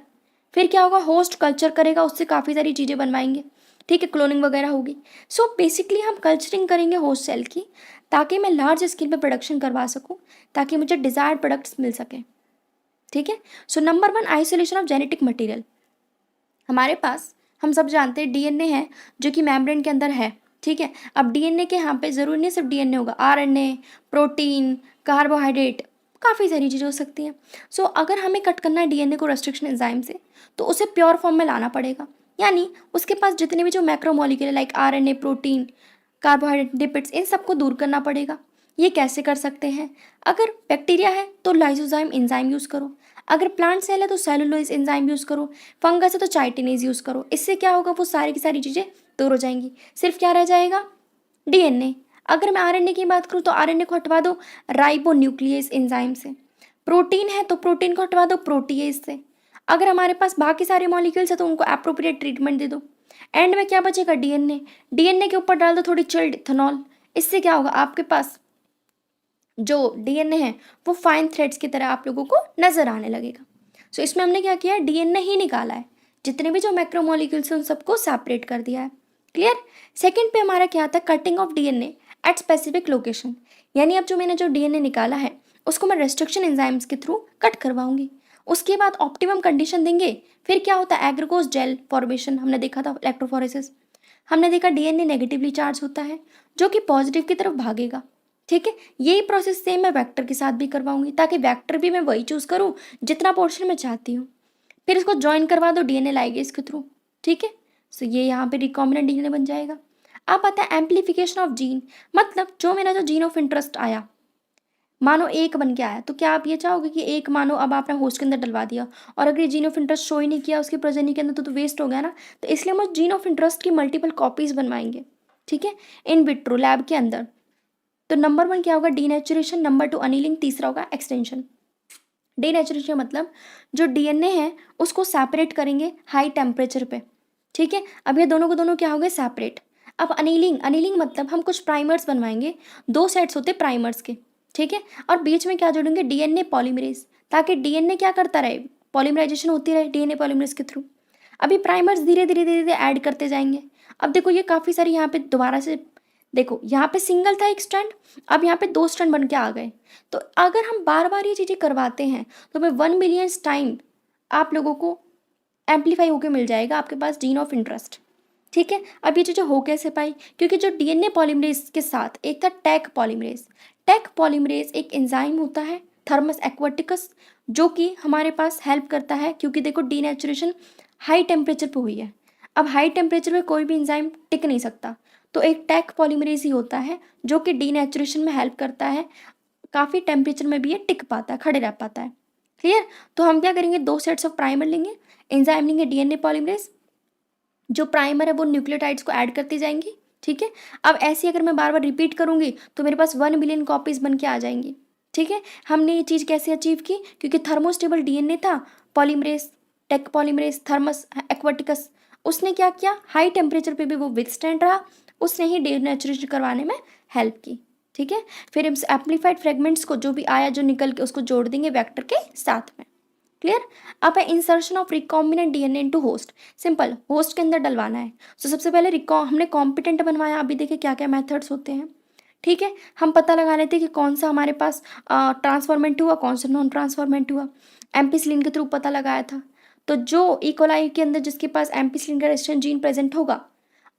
फिर क्या होगा, होस्ट कल्चर करेगा, उससे काफ़ी सारी चीज़ें बनवाएंगे। ठीक है, क्लोनिंग वगैरह होगी। सो बेसिकली हम कल्चरिंग करेंगे होस्ट सेल की, ताकि मैं लार्ज स्केल पे प्रोडक्शन करवा सकूँ, ताकि मुझे डिजायर्ड प्रोडक्ट्स मिल सके। ठीक है, सो number 1, isolation of genetic material. हमारे पास हम सब जानते हैं डीएनए है जो कि मेम्ब्रेन के अंदर है। ठीक है, अब डीएनए के यहाँ पे ज़रूरी नहीं सिर्फ डीएनए होगा, आरएनए, प्रोटीन, कार्बोहाइड्रेट, काफ़ी सारी चीज़ें हो सकती हैं। सो अगर हमें कट करना है डीएनए को रेस्ट्रिक्शन एंजाइम से, तो उसे प्योर फॉर्म में लाना पड़ेगा। यानी उसके पास जितने भी जो मैक्रोमोलिक्यूल है like RNA, protein, carbohydrate, lipids, इन सबको दूर करना पड़ेगा। ये कैसे कर सकते हैं, अगर बैक्टीरिया है तो लाइसोजाइम एंजाइम यूज़ करो, अगर प्लांट सेल है तो सेलुलोज एंजाइम यूज़ करो, फंगस है तो चाइटिनेज यूज़ करो। इससे क्या होगा, वो सारी की सारी चीज़ें दूर हो जाएंगी। सिर्फ क्या रह जाएगा, डीएनए। अगर मैं आरएनए की बात करूँ तो आरएनए को हटवा दो राइबो न्यूक्लियस एंजाइम से। प्रोटीन है तो प्रोटीन को हटवा दो प्रोटीएज से। अगर हमारे पास बाकी सारे मॉलिक्यूल्स है तो उनको अप्रोप्रिएट ट्रीटमेंट दे दो। एंड में क्या बचेगा, डीएनए। डीएनए के ऊपर डाल दो थोड़ी चिल्ड इथेनॉल। इससे क्या होगा, आपके पास जो डीएनए है वो फाइन थ्रेड्स की तरह आप लोगों को नजर आने लगेगा। सो इसमें हमने क्या किया है, डीएनए ही निकाला है, जितने भी जो मैक्रोमोलिक्यूल्स हैं उन सबको सेपरेट कर दिया है। क्लियर। सेकंड पे हमारा क्या आता है, cutting of DNA at specific location. यानी अब जो मैंने जो डीएनए निकाला है उसको मैं रेस्ट्रिक्शन एंजाइम्स के थ्रू कट करवाऊंगी। उसके बाद ऑप्टिमम कंडीशन देंगे। फिर क्या होता है, एग्रीगोस जेल फॉर्मेशन हमने देखा था, इलेक्ट्रोफोरेसिस। हमने देखा डीएनए नेगेटिवली चार्ज होता है जो कि पॉजिटिव की तरफ भागेगा। ठीक है, यही प्रोसेस सेम मैं वेक्टर के साथ भी करवाऊंगी, ताकि वेक्टर भी मैं वही चूज़ करूँ जितना पोर्शन मैं चाहती हूँ। फिर इसको ज्वाइन करवा दो डीएनए लाइगेज के थ्रू। ठीक है, सो ये यहाँ पे रिकॉम्बिनेंट डीएनए बन जाएगा। अब आता है एम्पलीफिकेशन ऑफ जीन, मतलब जो मेरा जो जीन ऑफ इंटरेस्ट आया, मानो एक बन के आया, तो क्या आप ये चाहोगे कि एक मानो अब आपने होस्ट के अंदर डलवा दिया और अगर ये जीन ऑफ इंटरेस्ट शो ही नहीं किया उसकी प्रोजेनी के अंदर, तो वेस्ट हो गया ना। तो इसलिए हम जीन ऑफ इंटरेस्ट की मल्टीपल कॉपीज बनवाएंगे। ठीक है, इन विट्रो लैब के अंदर। तो नंबर 1 क्या होगा, डीनेचुरेशन। Number 2 annealing. तीसरा होगा एक्सटेंशन। डीनेचुरेशन मतलब जो डीएनए है उसको सेपरेट करेंगे हाई टेम्परेचर पे। ठीक है, अब ये दोनों को दोनों क्या हो गए, सेपरेट। अब अनिलिंग। अनिलिंग मतलब हम कुछ प्राइमर्स बनवाएंगे, 2 सेट्स होते प्राइमर्स के। ठीक है, और बीच में क्या जोड़ेंगे, डीएनए पॉलीमरेज, ताकि डीएनए क्या करता रहे, पॉलीमराइजेशन होती रहे डीएनए पॉलीमरेज के थ्रू। अभी प्राइमर्स धीरे धीरे धीरे धीरे ऐड करते जाएंगे। अब देखो ये काफ़ी सारी यहाँ पे दोबारा से देखो, यहाँ पे सिंगल था एक स्ट्रैंड, अब यहाँ पे 2 स्ट्रैंड बन के आ गए। तो अगर हम बार बार ये चीज़ें करवाते हैं तो मैं 1 मिलियन टाइम आप लोगों को एम्पलीफाई होकर मिल जाएगा आपके पास जीन ऑफ इंटरेस्ट। ठीक है, अब ये चीज़ें हो कैसे पाई, क्योंकि जो डीएनए पॉलीमरेज के साथ एक था टैक पॉलीमरेज। टैक पॉलीमरेज एक एंजाइम होता है थर्मस एक्वाटिकस, जो कि हमारे पास हेल्प करता है, क्योंकि देखो डीनेचुरेशन हाई टेम्परेचर पे हुई है। अब हाई टेम्परेचर में कोई भी एंजाइम टिक नहीं सकता, तो एक टैक पॉलीमरेज ही होता है जो कि डीनेचुरेशन में हेल्प करता है, काफ़ी टेम्परेचर में भी ये टिक पाता है, खड़े रह पाता है। क्लियर। तो हम क्या करेंगे, 2 सेट्स ऑफ प्राइमर लेंगे, एंजाइम लेंगे डीएनए पॉलीमरेज। जो प्राइमर है वो न्यूक्लियोटाइड्स को ऐड करती जाएंगी ठीक है। अब ऐसे अगर मैं बार बार रिपीट करूँगी तो मेरे पास 1 बिलियन कॉपीज़ बन के आ जाएंगी। ठीक है। हमने ये चीज़ कैसे अचीव की, क्योंकि थर्मोस्टेबल डीएनए था, polymerase, Taq polymerase, Thermus aquaticus, उसने क्या किया, हाई टेम्परेचर पे भी वो विथस्टैंड रहा, उसने ही डीनेचुरेशन करवाने में हेल्प की। ठीक है। फिर इस एम्पलीफाइड फ्रेगमेंट्स को जो भी आया जो निकल के उसको जोड़ देंगे वेक्टर के साथ में। क्लियर। अब है insertion of recombinant DNA into host. Simple, host के अंदर डलवाना है। तो सबसे पहले हमने कॉम्पिटेंट बनवाया। अभी देखिए क्या क्या मेथड्स होते हैं। ठीक है। हम पता लगा लेते हैं कि कौन सा हमारे पास ट्रांसफॉर्मेंट हुआ, कौन सा नॉन ट्रांसफॉर्मेंट हुआ। एम्पिसिलिन के थ्रू पता लगाया था। तो जो इकोलाई के अंदर जिसके पास एम्पिसिलिन का रेजिस्टेंट जीन प्रेजेंट होगा,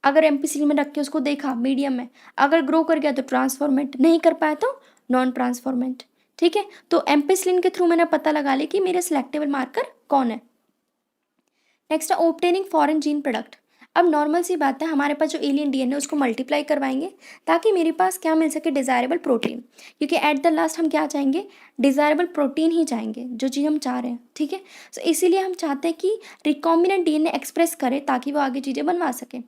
अगर एम्पिसिलिन में रख के उसको देखा मीडियम में, अगर ग्रो कर गया तो ट्रांसफॉर्मेंट, नहीं कर पाया तो नॉन ट्रांसफॉर्मेंट। ठीक है। तो एम्पिसिलिन के थ्रू मैंने पता लगा ली कि मेरे सिलेक्टेबल मार्कर कौन है। नेक्स्ट है ऑब्टेनिंग फॉरेन जीन प्रोडक्ट। अब नॉर्मल सी बात है, हमारे पास जो एलियन डीएनए उसको मल्टीप्लाई करवाएंगे ताकि मेरे पास क्या मिल सके, डिज़ायरेबल प्रोटीन। क्योंकि एट द लास्ट हम क्या चाहेंगे, डिज़ायरेबल प्रोटीन ही चाहेंगे, जो चीज़ हम चाह रहे हैं। ठीक है। सो इसीलिए हम चाहते हैं कि रिकॉम्बिनेंट डीएनए एक्सप्रेस करे ताकि वो आगे चीज़ें बनवा सके।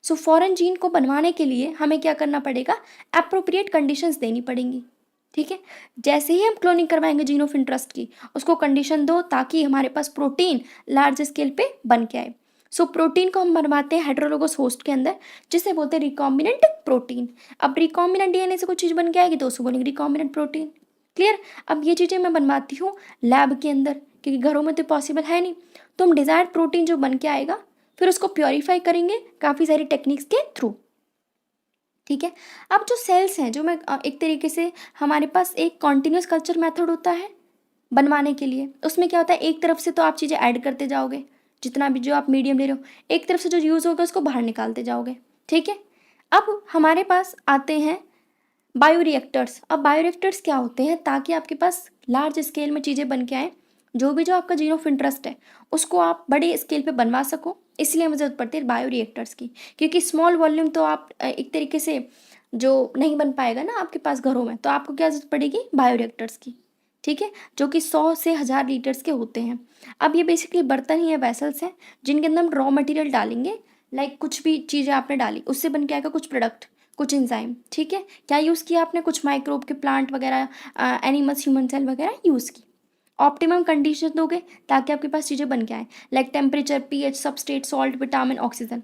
सो फॉरेन जीन को बनवाने के लिए हमें क्या करना पड़ेगा, अप्रोप्रिएट कंडीशंस देनी पड़ेंगी। ठीक है। जैसे ही हम क्लोनिंग करवाएंगे जीन ऑफ इंटरेस्ट की, उसको कंडीशन दो ताकि हमारे पास प्रोटीन लार्ज स्केल पे बन के आए। सो प्रोटीन को हम बनवाते हैं हेटेरोलोगस होस्ट के अंदर, जिसे बोलते हैं रिकॉम्बिनेंट प्रोटीन। अब रिकॉम्बिनेंट डीएनए से कुछ चीज़ बन के आएगी तो उसको बोलेंगे रिकॉम्बिनेंट प्रोटीन। क्लियर। अब ये चीज़ें मैं बनवाती हूँ लैब के अंदर, क्योंकि घरों में तो पॉसिबल है नहीं। तो हम डिज़ायर्ड प्रोटीन जो बन के आएगा फिर उसको प्योरीफाई करेंगे काफ़ी सारी टेक्निक्स के थ्रू। ठीक है। अब जो सेल्स हैं, जो मैं एक तरीके से हमारे पास एक कॉन्टिन्यूस कल्चर मेथड होता है बनवाने के लिए। उसमें क्या होता है, एक तरफ से तो आप चीज़ें ऐड करते जाओगे, जितना भी जो आप मीडियम ले रहे हो, एक तरफ से जो यूज़ होगा उसको बाहर निकालते जाओगे। ठीक है। अब हमारे पास आते हैं बायोरिएक्टर्स। अब बायोरिएक्टर्स क्या होते हैं, ताकि आपके पास लार्ज स्केल में चीज़ें बन के आए, जो भी जो आपका जीन ऑफ इंटरेस्ट है उसको आप बड़े स्केल पे बनवा सको। इसलिए हमें ज़रूरत पड़ती है बायोरिएक्टर्स की, क्योंकि स्मॉल वॉल्यूम तो आप एक तरीके से जो नहीं बन पाएगा ना आपके पास घरों में, तो आपको क्या जरूरत पड़ेगी, बायोरिएक्टर्स की। ठीक है। जो कि 100 से 1000 लीटर्स के होते हैं। अब ये बेसिकली बर्तन ही है, वेसल्स हैं, जिनके अंदर हम रॉ मटेरियल डालेंगे। लाइक कुछ भी चीज़ें आपने डाली, उससे बन के आएगा कुछ प्रोडक्ट, कुछ एंजाइम। ठीक है। क्या यूज़ किया आपने, कुछ माइक्रोब के प्लांट वगैरह, एनिमल्स, ह्यूमन सेल वगैरह यूज़ की। ऑप्टिमम कंडीशन दोगे ताकि आपके पास चीज़ें बन के आए, like temperature, pH, substrate, salt, vitamin, oxygen.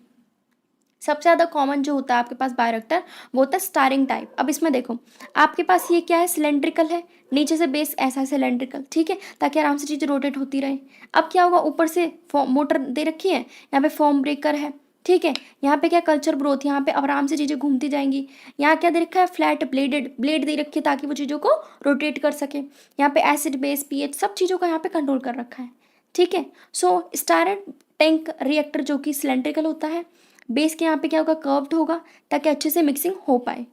सबसे ज़्यादा कॉमन जो होता है आपके पास बायोरिएक्टर, वो होता है स्टारिंग टाइप। अब इसमें देखो आपके पास ये क्या है, सिलेंड्रिकल है, नीचे से बेस ऐसा है सिलेंड्रिकल। ठीक है। ताकि आराम से चीज़ें रोटेट होती रहे। अब क्या होगा, ऊपर से मोटर दे रखी है, यहाँ पे फॉर्म ब्रेकर है। ठीक है। यहाँ पे क्या, कल्चर ग्रोथ, यहाँ पे आराम से चीज़ें घूमती जाएंगी। यहाँ क्या दे रखा है, फ्लैट ब्लेडेड ब्लेड दे रखी है ताकि वो चीज़ों को रोटेट कर सके। यहाँ पे एसिड, बेस, पीएच, सब चीज़ों का यहाँ पे कंट्रोल कर रखा है। ठीक है। सो स्टार टैंक रिएक्टर जो कि सिलेंड्रिकल होता है, बेस के यहाँ पे क्या होगा, कर्व्ड होगा ताकि अच्छे से मिक्सिंग हो पाए।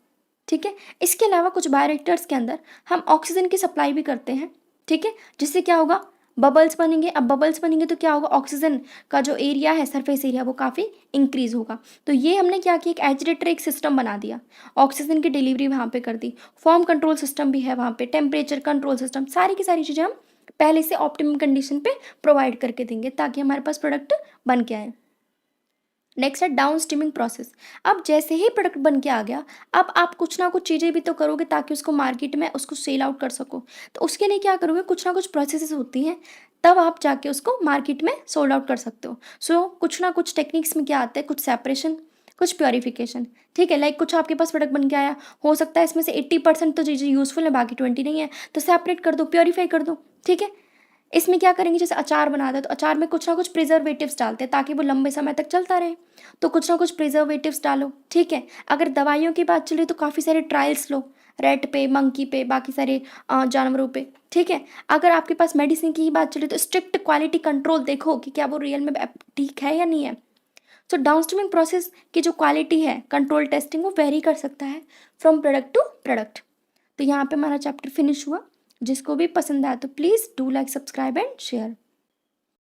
ठीक है। इसके अलावा कुछ बायोरिएक्टर्स के अंदर हम ऑक्सीजन की सप्लाई भी करते हैं। ठीक है। जिससे क्या होगा, बबल्स बनेंगे। अब बबल्स बनेंगे तो क्या होगा, ऑक्सीजन का जो एरिया है, सरफेस एरिया, वो काफ़ी इंक्रीज होगा। तो ये हमने क्या किया, एक एजिटेटर एक सिस्टम बना दिया, ऑक्सीजन की डिलीवरी वहाँ पे कर दी। फॉर्म कंट्रोल सिस्टम भी है वहाँ पे, टेम्परेचर कंट्रोल सिस्टम, सारी की सारी चीज़ें हम पहले से ऑप्टिमम कंडीशन पे प्रोवाइड करके देंगे ताकि हमारे पास प्रोडक्ट बन के आए। नेक्स्ट है डाउन स्ट्रीमिंग प्रोसेस। अब जैसे ही प्रोडक्ट बन के आ गया, अब आप कुछ ना कुछ चीज़ें भी तो करोगे ताकि उसको मार्केट में उसको सेल आउट कर सको। तो उसके लिए क्या करोगे, कुछ ना कुछ प्रोसेसेस होती हैं, तब आप जाके उसको मार्केट में सोल्ड आउट कर सकते हो। सो कुछ ना कुछ टेक्निक्स में क्या आता है, कुछ सेपरेशन, कुछ प्योरीफिकेशन। ठीक है। लाइक कुछ आपके पास प्रोडक्ट बन के आया, हो सकता है इसमें से 80% तो चीज़ें यूजफुल है, बाकी 20 नहीं है, तो सेपरेट कर दो, प्योरीफाई कर दो। ठीक है। इसमें क्या करेंगे, जैसे अचार बनाते हैं तो अचार में कुछ ना कुछ प्रिजर्वेटिव्स डालते हैं ताकि वो लंबे समय तक चलता रहे, तो कुछ ना कुछ प्रिजर्वेटिव्स डालो। ठीक है। अगर दवाइयों की बात चले तो काफ़ी सारे ट्रायल्स लो, रेट पे, मंकी पे, बाकी सारे जानवरों पे। ठीक है। अगर आपके पास मेडिसिन की ही बात चले तो स्ट्रिक्ट क्वालिटी कंट्रोल देखो कि क्या वो रियल में ठीक है या नहीं है। सो डाउनस्ट्रीमिंग प्रोसेस की जो क्वालिटी है, कंट्रोल टेस्टिंग, वो वेरी कर सकता है फ्रॉम प्रोडक्ट टू प्रोडक्ट। तो यहाँ पे हमारा चैप्टर फिनिश हुआ। जिसको भी पसंद आया तो please do like, subscribe and share.